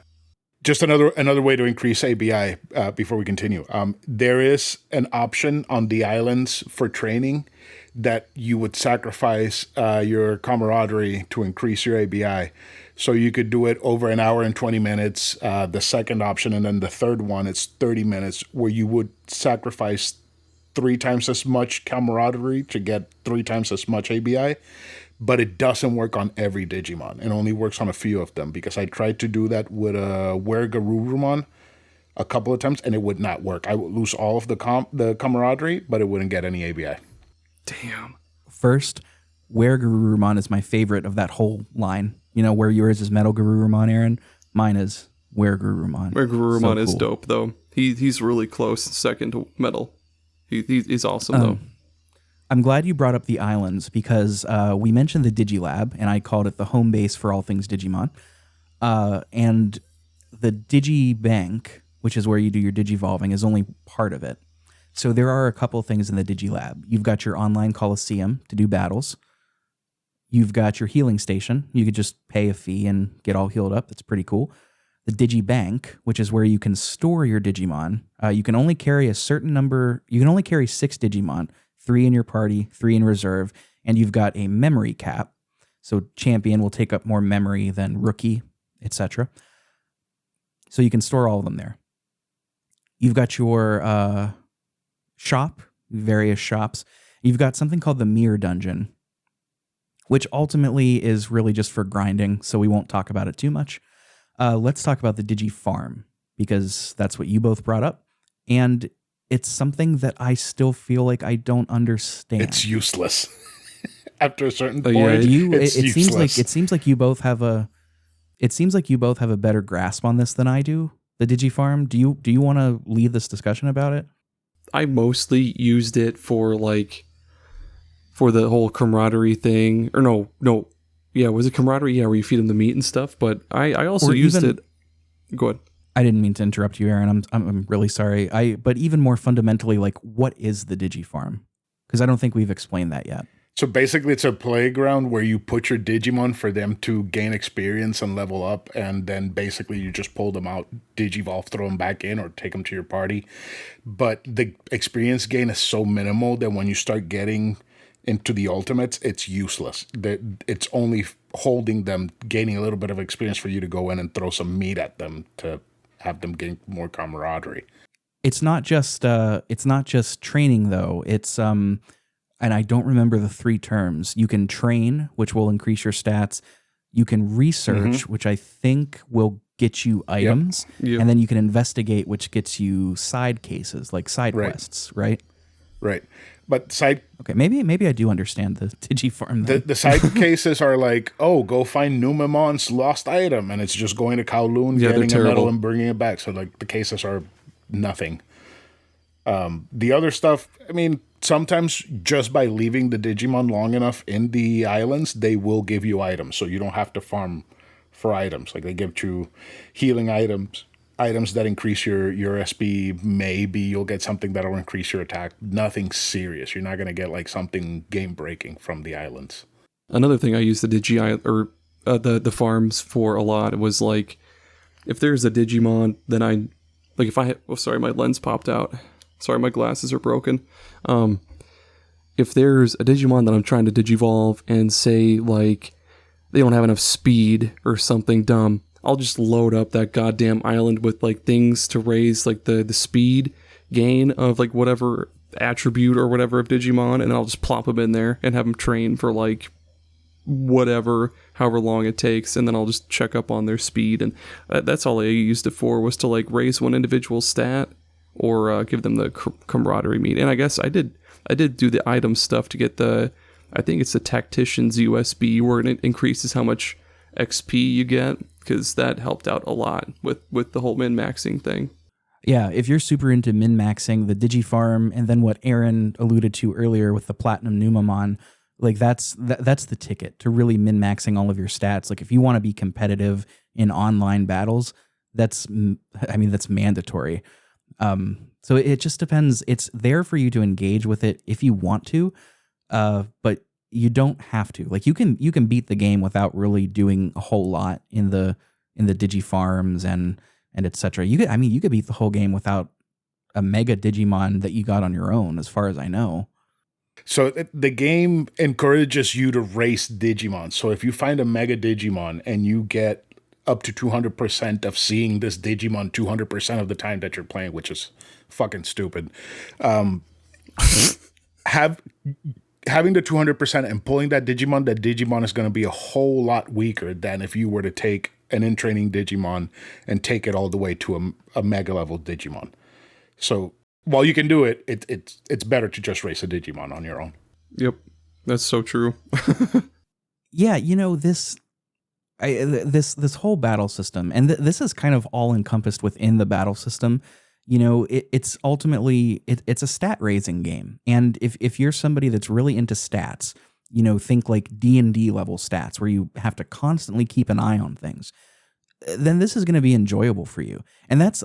Speaker 3: Just another way to increase ABI before we continue. There is an option on the islands for training that you would sacrifice your camaraderie to increase your ABI. So you could do it over an hour and 20 minutes, the second option, and then the third one, it's 30 minutes, where you would sacrifice 3 times as much camaraderie to get 3 times as much ABI. But it doesn't work on every Digimon. It only works on a few of them, because I tried to do that with a Were-Garurumon a couple of times, and it would not work. I would lose all of the camaraderie, but it wouldn't get any ABI.
Speaker 2: Damn.
Speaker 1: First, Were-Garurumon is my favorite of that whole line. You know, where yours is Metal Garurumon, Aaron. Mine is Were-Garurumon.
Speaker 2: Were-Garurumon is dope, though. He's really close second to Metal. He's awesome, though.
Speaker 1: I'm glad you brought up the islands, because we mentioned the Digilab, and I called it the home base for all things Digimon. And the Digibank, which is where you do your digivolving, is only part of it. So there are a couple things in the Digilab. You've got your online Coliseum to do battles. You've got your healing station. You could just pay a fee and get all healed up. That's pretty cool. The Digibank, which is where you can store your Digimon. You can only carry a certain number. You can only carry 6 Digimon. 3 in your party, 3 in reserve, and you've got a memory cap. So champion will take up more memory than rookie, etc. So you can store all of them there. You've got your shop, various shops. You've got something called the Mirror Dungeon, which ultimately is really just for grinding, so we won't talk about it too much. Let's talk about the Digi Farm, because that's what you both brought up. And it's something that I still feel like I don't understand.
Speaker 3: It's useless. After a certain point,
Speaker 1: it seems like you both have a better grasp on this than I do. The Digifarm. Do you want to lead this discussion about it?
Speaker 2: I mostly used it for the whole camaraderie thing. Or no. Yeah, was it camaraderie? Yeah, where you feed them the meat and stuff. But I also used it. Go ahead.
Speaker 1: I didn't mean to interrupt you, Aaron. I'm really sorry. But even more fundamentally, like, what is the Digifarm? Because I don't think we've explained that yet.
Speaker 3: So basically, it's a playground where you put your Digimon for them to gain experience and level up, and then basically you just pull them out, Digivolve, throw them back in, or take them to your party. But the experience gain is so minimal that when you start getting into the ultimates, it's useless. It's only holding them, gaining a little bit of experience for you to go in and throw some meat at them to have them gain more camaraderie.
Speaker 1: It's not just training though. It's and I don't remember the 3 terms. You can train, which will increase your stats. You can research, which I think will get you items, and then you can investigate, which gets you side cases, like side quests, right?
Speaker 3: Right. But
Speaker 1: okay, maybe I do understand the Digifarm.
Speaker 3: The side cases are like, oh, go find Numemon's lost item, and it's just going to Kowloon, getting a medal and bringing it back. So like the cases are nothing. The other stuff, I mean, sometimes just by leaving the Digimon long enough in the islands, they will give you items, so you don't have to farm for items. Like they give you healing items. items that increase your SP. Maybe you'll get something that'll increase your attack. Nothing serious. You're not going to get like something game breaking from the islands.
Speaker 2: Another thing I used the farms for a lot was like, if there's a Digimon, then my lens popped out. Sorry, my glasses are broken. If there's a Digimon that I'm trying to digivolve and say like they don't have enough speed or something dumb, I'll just load up that goddamn island with like things to raise like the speed gain of like whatever attribute or whatever of Digimon, and I'll just plop them in there and have them train for like however long it takes, and then I'll just check up on their speed, and that's all I used it for, was to like raise one individual stat or give them the camaraderie meat. And I guess I did do the item stuff to get I think it's the Tactician's USB, where it increases how much XP you get, because that helped out a lot with the whole min-maxing thing.
Speaker 1: Yeah, if you're super into min-maxing the Digifarm, and then what Aaron alluded to earlier with the Platinum Numamon, like that's the ticket to really min-maxing all of your stats. Like if you want to be competitive in online battles, that's mandatory. So it just depends. It's there for you to engage with it if you want to, but you don't have to. Like you can beat the game without really doing a whole lot in the Digifarms and etc. You could beat the whole game without a Mega Digimon that you got on your own, as far as I know.
Speaker 3: So the game encourages you to race Digimon. So if you find a Mega Digimon and you get up to 200% of seeing this Digimon 200% of the time that you're playing, which is fucking stupid, having the 200% and pulling that Digimon is going to be a whole lot weaker than if you were to take an in-training Digimon and take it all the way to a Mega level Digimon. So while you can do it, it's better to just race a Digimon on your own.
Speaker 2: Yep, that's so true.
Speaker 1: Yeah, this whole battle system, and this is kind of all encompassed within the battle system. It's ultimately it's a stat raising game, and if you're somebody that's really into stats, think like D&D level stats where you have to constantly keep an eye on things, then this is going to be enjoyable for you. And that's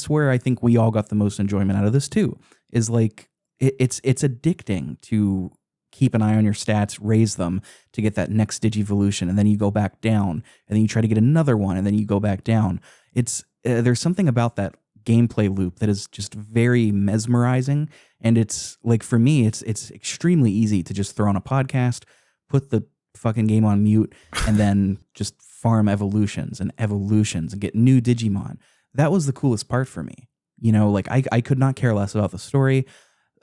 Speaker 1: where I think we all got the most enjoyment out of this too, is like it's addicting to keep an eye on your stats, raise them to get that next Digivolution, and then you go back down, and then you try to get another one, and then you go back down. It's there's something about that gameplay loop that is just very mesmerizing, and it's like, for me, it's extremely easy to just throw on a podcast, put the fucking game on mute, and then just farm evolutions and get new Digimon. That was the coolest part for me. Like I could not care less about the story.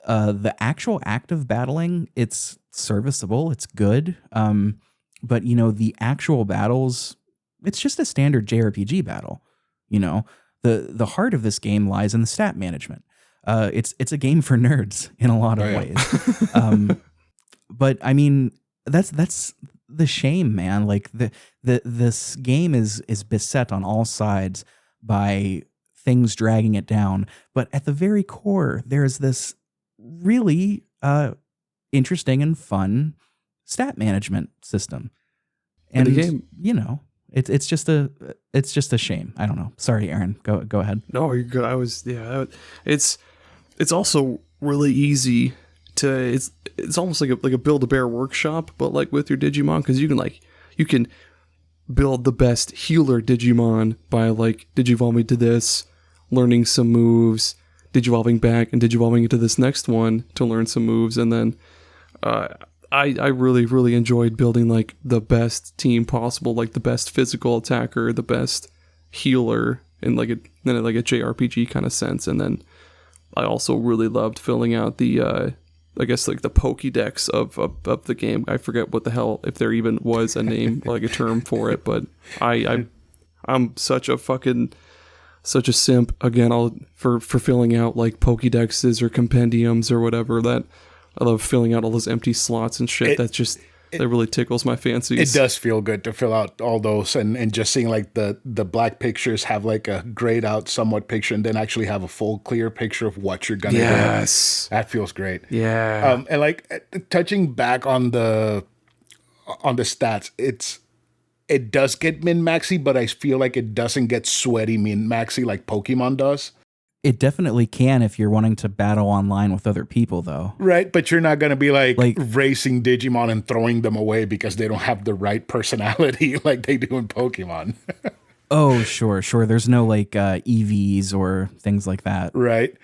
Speaker 1: The actual act of battling, it's serviceable, it's good. But the actual battles, it's just a standard JRPG battle. The heart of this game lies in the stat management. It's a game for nerds in a lot of ways. But that's the shame, man. Like this game is beset on all sides by things dragging it down. But at the very core, there's this really interesting and fun stat management system. And
Speaker 2: the game,
Speaker 1: it's just a shame. I don't know. Sorry, Aaron. Go ahead.
Speaker 2: No, you're good. It's also really easy to, it's almost like a Build-A-Bear workshop, but like with your Digimon, because you can build the best healer Digimon by like digivolving to this, learning some moves, digivolving back, and digivolving into this next one to learn some moves, and then I really, really enjoyed building like the best team possible, like the best physical attacker, the best healer in like a JRPG kind of sense. And then I also really loved filling out the I guess like the Pokédex of the game. I forget what the hell, if there even was a name, like a term for it, but I'm such a simp again for filling out like Pokédexes or compendiums or whatever. That I love filling out all those empty slots and shit. That really tickles my fancies.
Speaker 3: It does feel good to fill out all those and just seeing like the black pictures have like a grayed out somewhat picture and then actually have a full clear picture of what you're gonna get. That feels great.
Speaker 2: Yeah.
Speaker 3: And like touching back on the stats, it does get min-maxy, but I feel like it doesn't get sweaty min-maxy like Pokemon does.
Speaker 1: It definitely can if you're wanting to battle online with other people, though.
Speaker 3: Right, but you're not going to be like racing Digimon and throwing them away because they don't have the right personality like they do in Pokemon.
Speaker 1: Oh, sure. There's no like EVs or things like that.
Speaker 3: Right.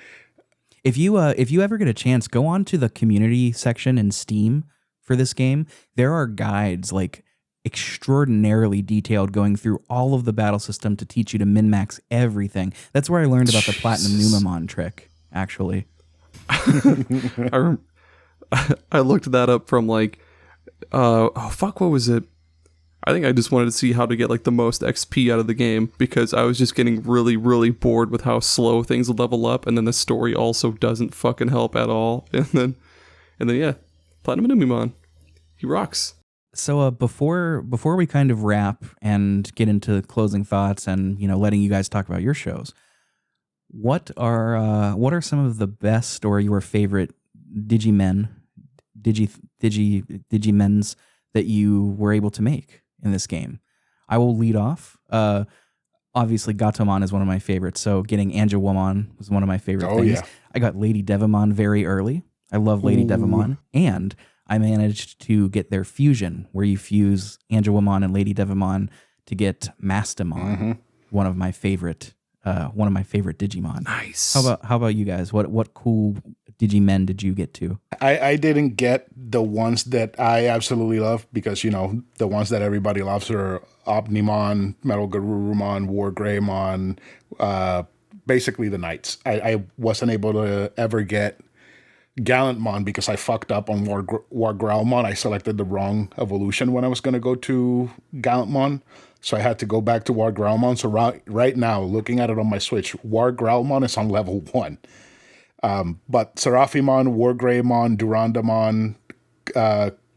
Speaker 1: If you ever get a chance, go on to the community section in Steam for this game. There are guides like extraordinarily detailed going through all of the battle system to teach you to min-max everything. That's where I learned about the Platinum Numamon trick, actually.
Speaker 2: I looked that up from like, what was it? I think I just wanted to see how to get like the most XP out of the game because I was just getting really, really bored with how slow things level up, and then the story also doesn't fucking help at all. And then yeah, Platinum Numamon, he rocks.
Speaker 1: So before we kind of wrap and get into closing thoughts and letting you guys talk about your shows, what are some of the best or your favorite Digimens that you were able to make in this game? I will lead off. Obviously, Gatomon is one of my favorites. So getting Angewomon was one of my favorite things. Yeah. I got Lady Devamon very early. I love Lady Devamon, and I managed to get their fusion, where you fuse Angewomon and Lady Devamon to get Mastamon, one of my favorite Digimon.
Speaker 2: Nice.
Speaker 1: How about you guys? What cool Digimen did you get to?
Speaker 3: I didn't get the ones that I absolutely love because the ones that everybody loves are Omnimon, Metal Garurumon, Wargreymon, basically the Knights. I wasn't able to ever get Gallantmon because I fucked up on Wargrowlmon. I selected the wrong evolution when I was going to go to Gallantmon, so I had to go back to Wargrowlmon. So right now, looking at it on my Switch, Wargrowlmon is on level 1. But Seraphimon, Wargreymon, Durandamon,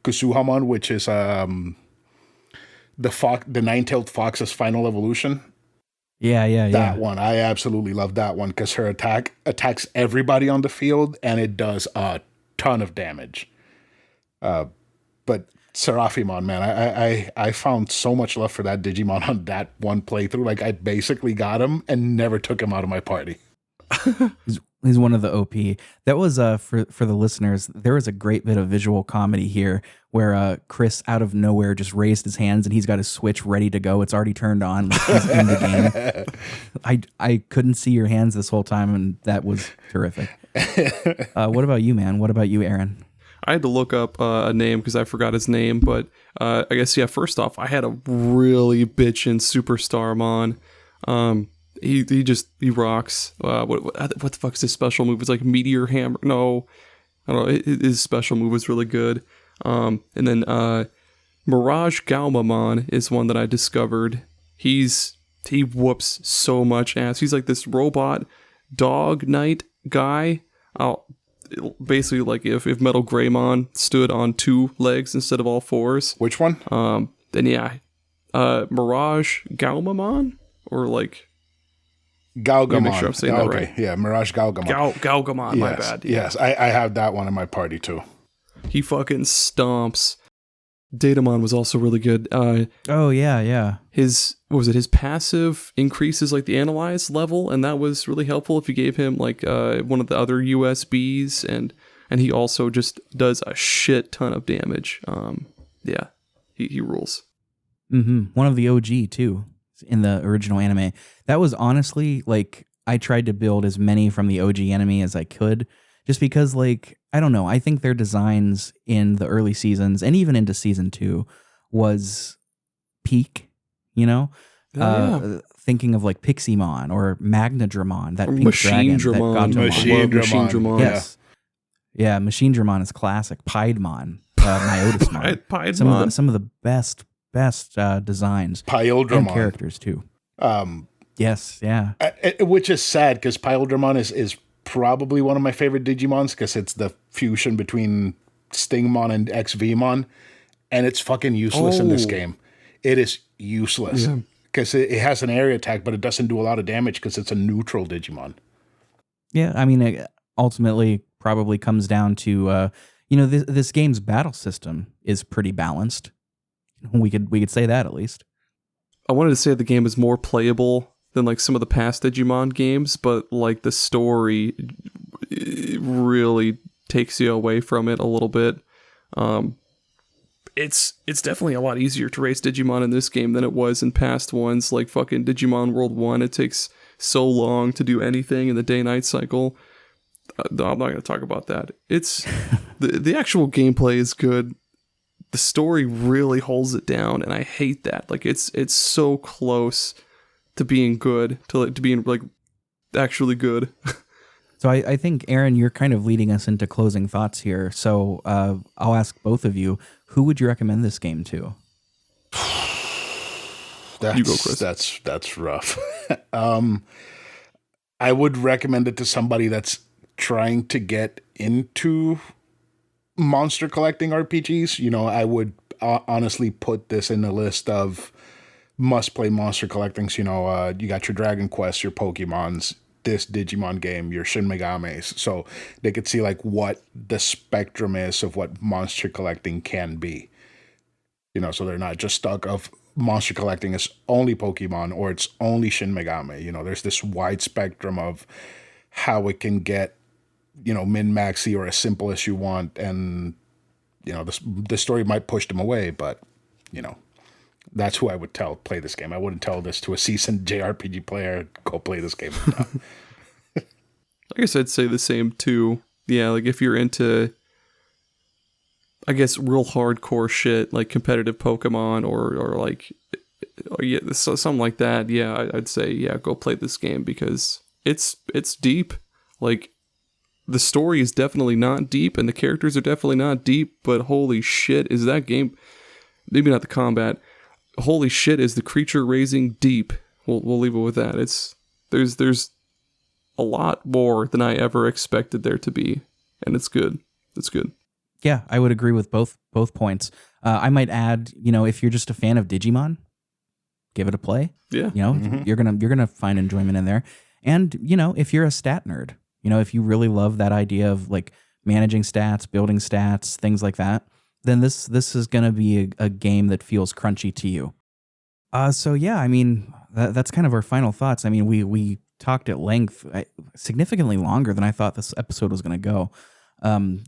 Speaker 3: Kusuhamon, which is the Nine-Tailed Fox's final evolution.
Speaker 1: Yeah.
Speaker 3: That one, I absolutely love that one because her attack attacks everybody on the field and it does a ton of damage. But Seraphimon, man, I found so much love for that Digimon on that one playthrough. Like I basically got him and never took him out of my party.
Speaker 1: He's one of the OP. That was for the listeners. There was a great bit of visual comedy here where Chris out of nowhere just raised his hands and he's got his Switch ready to go. It's already turned on. Like he's in the game. I couldn't see your hands this whole time, and that was terrific. What about you, man? What about you, Aaron?
Speaker 2: I had to look up a name because I forgot his name, but I guess first off, I had a really bitchin' Superstarmon. He rocks. What the fuck is his special move? It's like Meteor Hammer. No, I don't know. His special move was really good. And then Mirage Galmamon is one that I discovered. He whoops so much ass. He's like this robot dog knight guy. Basically like if Metal Greymon stood on 2 legs instead of all 4s.
Speaker 3: Which one?
Speaker 2: Then Mirage Galmamon or like.
Speaker 3: Galgamon.
Speaker 2: Make sure I'm saying that right.
Speaker 3: Yeah, Mirage Galgamon.
Speaker 2: Galgamon, yes, my bad. Yeah.
Speaker 3: Yes, I have that one in my party too.
Speaker 2: He fucking stomps. Datamon was also really good.
Speaker 1: Oh yeah.
Speaker 2: His passive increases like the analyze level, and that was really helpful if you gave him like one of the other USBs, and he also just does a shit ton of damage. Yeah, he rules.
Speaker 1: One of the OG too. In the original anime. That was honestly like I tried to build as many from the OG anime as I could, just because like I don't know, I think their designs in the early seasons and even into season 2 was peak, thinking of like Piximon or Magnadramon, that pink
Speaker 2: Machine
Speaker 1: dragon,
Speaker 2: Machine Dramon.
Speaker 1: Yes. Yeah, Machine Dramon is classic. Piedmon, Myotismon.
Speaker 2: Piedmon.
Speaker 1: Some of the best designs
Speaker 3: Pyldramon.
Speaker 1: And characters too. Yes, yeah.
Speaker 3: Which is sad because Pyldramon is probably one of my favorite Digimons because it's the fusion between Stingmon and XVmon, and it's fucking useless in this game. It is useless because it has an area attack, but it doesn't do a lot of damage because it's a neutral Digimon.
Speaker 1: Yeah, I mean, it ultimately probably comes down to this game's battle system is pretty balanced. We could say that at least.
Speaker 2: I wanted to say the game is more playable than like some of the past Digimon games, but like the story really takes you away from it a little bit. It's definitely a lot easier to raise Digimon in this game than it was in past ones, like fucking Digimon World 1. It takes so long to do anything in the day-night cycle. No, I'm not going to talk about that. It's the actual gameplay is good. The story really holds it down, and I hate that. Like it's so close to being good, to being like actually good.
Speaker 1: So I think, Aaron, you're kind of leading us into closing thoughts here. So I'll ask both of you, who would you recommend this game to?
Speaker 2: You go, Chris.
Speaker 3: That's rough. I would recommend it to somebody that's trying to get into monster collecting RPGs. You know, I would honestly put this in the list of must-play monster collectings. You know, you got your Dragon Quest, your Pokemons, this Digimon game, your Shin Megames, so they could see like what the spectrum is of what monster collecting can be. You know, so they're not just stuck of monster collecting is only Pokemon or it's only Shin Megami. You know, there's this wide spectrum of how it can get, you know, min-maxy or as simple as you want, and you know, the story might push them away, but you know, that's who I would tell play this game. I wouldn't tell this to a seasoned JRPG player, go play this game.
Speaker 2: I guess I'd say the same too. Yeah, like if you're into, I guess, real hardcore shit like competitive Pokemon or yeah, something like that. Yeah, I'd say go play this game because it's deep. Like the story is definitely not deep and the characters are definitely not deep, but holy shit, is that game? Maybe not the combat. Holy shit, is the creature raising deep? We'll leave it with that. There's a lot more than I ever expected there to be, and it's good. It's good.
Speaker 1: Yeah, I would agree with both points. I might add, you know, if you're just a fan of Digimon, give it a play.
Speaker 2: Yeah,
Speaker 1: you know, you're gonna find enjoyment in there. And you know, if you're a stat nerd, you know, if you really love that idea of like managing stats, building stats, things like that, then this is gonna be a game that feels crunchy to you. So yeah, I mean, that's kind of our final thoughts. I mean, we talked at length, significantly longer than I thought this episode was going to go,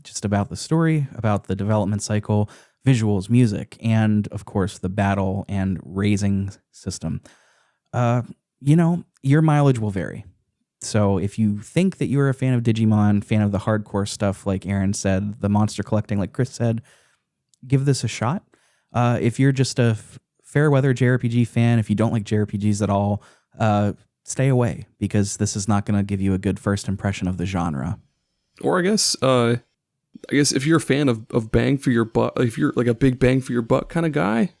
Speaker 1: just about the story, about the development cycle, visuals, music, and of course the battle and raising system. You know, your mileage will vary. So if you think that you're a fan of Digimon, fan of the hardcore stuff, like Aaron said, the monster collecting, like Chris said, give this a shot. If you're just a fair weather JRPG fan, if you don't like JRPGs at all, stay away, because this is not going to give you a good first impression of the genre.
Speaker 2: Or I guess if you're a fan of bang for your buck, if you're like a big bang for your buck kind of guy,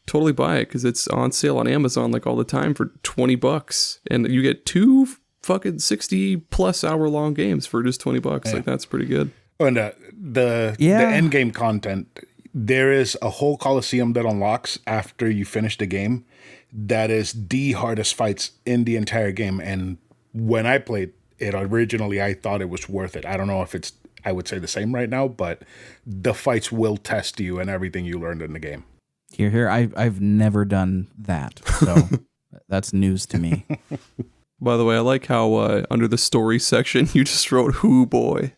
Speaker 2: totally buy it because it's on sale on Amazon like all the time for $20, and you get 2 fucking 60+ hour long games for just $20. Yeah. Like that's pretty good.
Speaker 3: And the end game content, there is a whole Coliseum that unlocks after you finish the game. That is the hardest fights in the entire game. And when I played it originally, I thought it was worth it. I don't know if I would say the same right now, but the fights will test you and everything you learned in the game.
Speaker 1: Here, I've never done that. So that's news to me.
Speaker 2: By the way, I like how under the story section, you just wrote "Hoo boy."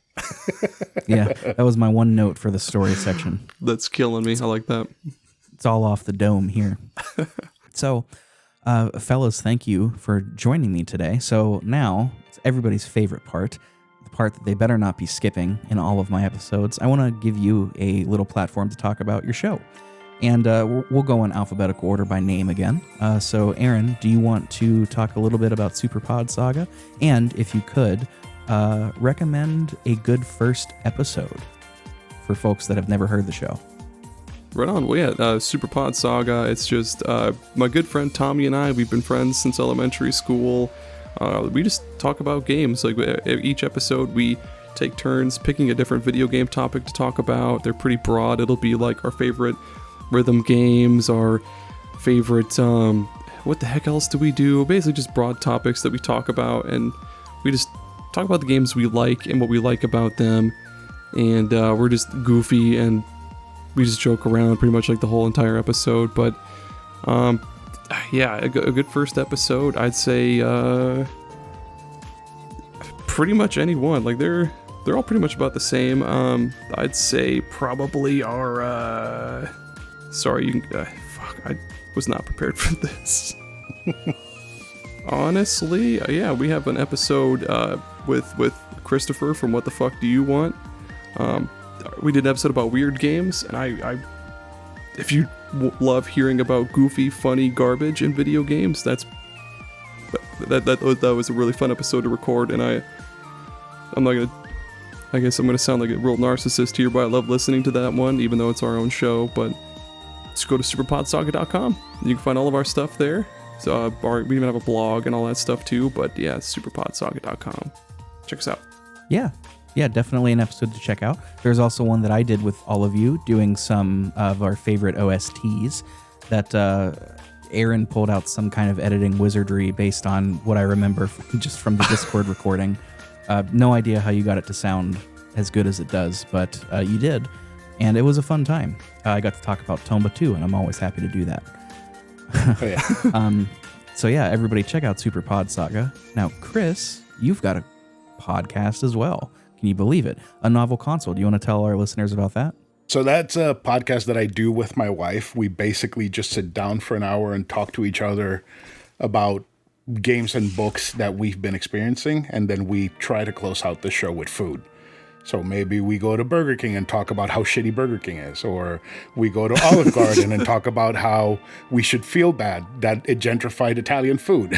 Speaker 1: Yeah, that was my one note for the story section.
Speaker 2: That's killing me. I like that.
Speaker 1: It's all off the dome here. So, fellas, thank you for joining me today. So now, it's everybody's favorite part, the part that they better not be skipping in all of my episodes. I want to give you a little platform to talk about your show. And we'll go in alphabetical order by name again. So, Aaron, do you want to talk a little bit about Super Pod Saga? And if you could, recommend a good first episode for folks that have never heard the show.
Speaker 2: Right on. Well, yeah, Super Pod Saga. It's just my good friend Tommy and I. We've been friends since elementary school. We just talk about games. Like each episode, we take turns picking a different video game topic to talk about. They're pretty broad. It'll be like our favorite rhythm games, our favorite. What the heck else do we do? Basically, just broad topics that we talk about, and we just talk about the games we like and what we like about them. And we're just goofy and we just joke around pretty much like the whole entire episode. But Yeah, a good first episode. I'd say pretty much any one. Like they're all pretty much about the same. I'd say probably our sorry, fuck, I was not prepared for this. Honestly, yeah, we have an episode with Christopher from What the Fuck Do You Want? We did an episode about weird games, and I if you love hearing about goofy, funny garbage in video games, that was a really fun episode to record. And I guess I'm gonna sound like a real narcissist here, but I love listening to that one, even though it's our own show. But just go to superpodsaga.com. You can find all of our stuff there. So we even have a blog and all that stuff too. But yeah, it's superpodsaga.com. Check us out.
Speaker 1: Yeah, definitely an episode to check out. There's also one that I did with all of you, doing some of our favorite OSTs that Aaron pulled out some kind of editing wizardry based on what I remember just from the Discord recording. No idea how you got it to sound as good as it does, but you did, and it was a fun time. I got to talk about Tomba 2, and I'm always happy to do that.
Speaker 3: Oh, yeah.
Speaker 1: So yeah, everybody check out Super Pod Saga. Now, Chris, you've got a podcast as well. Can you believe it? A novel console. Do you want to tell our listeners about that?
Speaker 3: So that's a podcast that I do with my wife. We basically just sit down for an hour and talk to each other about games and books that we've been experiencing, and then we try to close out the show with food. So maybe we go to Burger King and talk about how shitty Burger King is, or we go to Olive Garden and talk about how we should feel bad that it gentrified Italian food.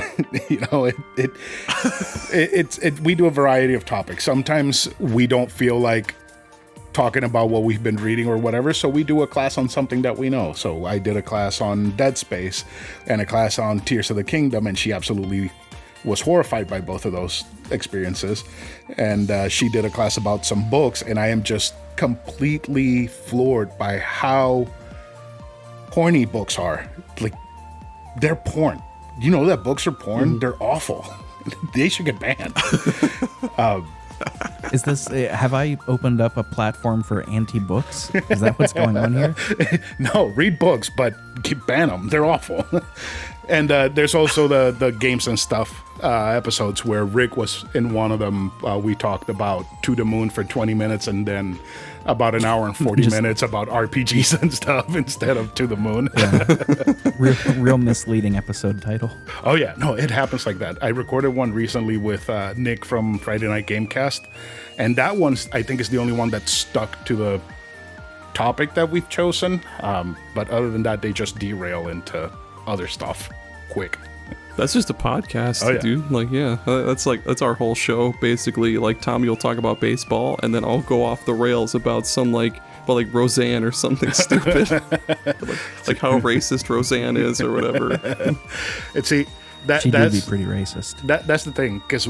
Speaker 3: We do a variety of topics. Sometimes we don't feel like talking about what we've been reading or whatever, so we do a class on something that we know. So I did a class on Dead Space and a class on Tears of the Kingdom, and she absolutely was horrified by both of those experiences. And she did a class about some books, and I am just completely floored by how porny books are. Like, they're porn. You know that books are porn? Mm-hmm. They're awful. They should get banned.
Speaker 1: Is this, have I opened up a platform for anti-books? Is that what's going on here?
Speaker 3: No, read books, but ban them. They're awful. And there's also the games and stuff episodes where Rick was in one of them. We talked about To the Moon for 20 minutes and then about an hour and 40 minutes about RPGs and stuff instead of To the Moon.
Speaker 1: Yeah. Real misleading episode title.
Speaker 3: Oh, yeah. No, it happens like that. I recorded one recently with Nick from Friday Night Gamecast, and that one, I think, is the only one that stuck to the topic that we've chosen. But other than that, they just derail into other stuff quick.
Speaker 2: That's just a podcast,
Speaker 3: oh, yeah.
Speaker 2: Dude. Like, yeah, that's our whole show, basically. Like, Tommy will talk about baseball, and then I'll go off the rails about some, like Roseanne or something stupid. like how racist Roseanne is or whatever.
Speaker 3: And see,
Speaker 1: she did be pretty racist.
Speaker 3: That's the thing, because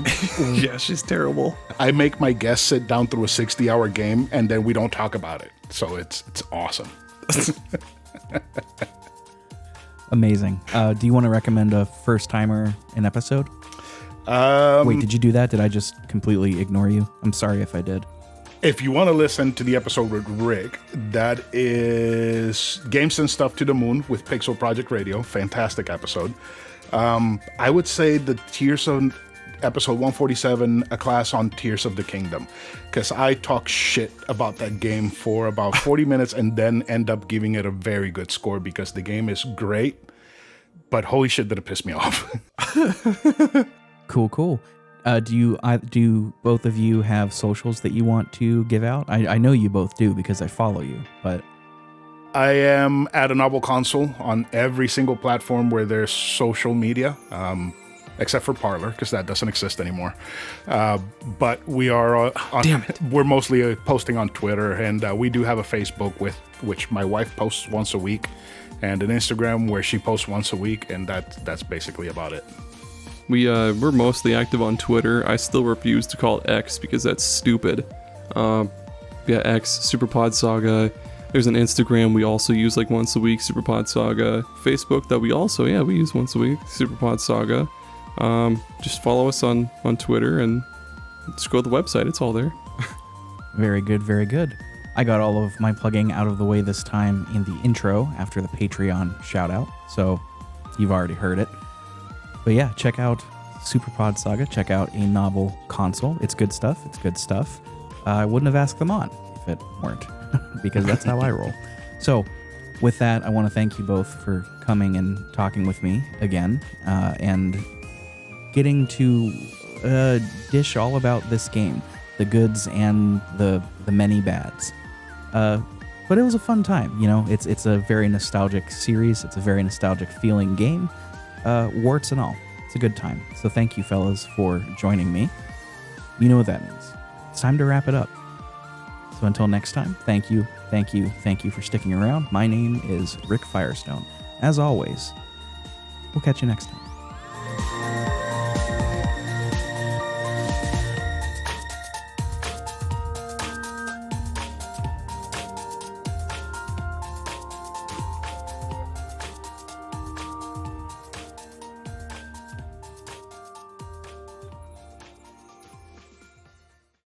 Speaker 2: yeah, she's terrible.
Speaker 3: I make my guests sit down through a 60-hour game, and then we don't talk about it. So it's awesome.
Speaker 1: Amazing. Do you want to recommend a first-timer an episode? Wait, did you do that? Did I just completely ignore you? I'm sorry if I did.
Speaker 3: If you want to listen to the episode with Rick, that is Games and Stuff to the Moon with pixelprojectradio. Fantastic episode. I would say the Tears of episode 147, a class on Tears of the Kingdom, because I talk shit about that game for about 40 minutes and then end up giving it a very good score because the game is great, but holy shit did it piss me off.
Speaker 1: Cool. Do both of you have socials that you want to give out? I know you both do because I follow you, but
Speaker 3: I am at a novel console on every single platform where there's social media. Except for Parler, because that doesn't exist anymore. But we are we're mostly posting on Twitter, and we do have a Facebook with which my wife posts once a week, and an Instagram where she posts once a week, and that's basically about it.
Speaker 2: We're mostly active on Twitter. I still refuse to call it X because that's stupid. X, Superpod Saga. There's an Instagram we also use like once a week, Superpod Saga. Facebook that we also we use once a week, Superpod Saga. Just follow us on Twitter and just go to the website. It's all there.
Speaker 1: Very good. I got all of my plugging out of the way this time in the intro after the Patreon shout out. So You've already heard it. But yeah, check out Super Pod Saga. Check out A Novel Console. It's good stuff. It's good stuff. I wouldn't have asked them on if it weren't, because that's how I roll. So with that, I want to thank you both for coming and talking with me again, and getting to dish all about this game, the goods and the many bads. But it was a fun time, you know. It's a very nostalgic series. It's a very nostalgic feeling game, warts and all. It's a good time. So thank you, fellas, for joining me. You know what that means. It's time to wrap it up. So until next time, thank you for sticking around. My name is Rick Firestone. As always, we'll catch you next time.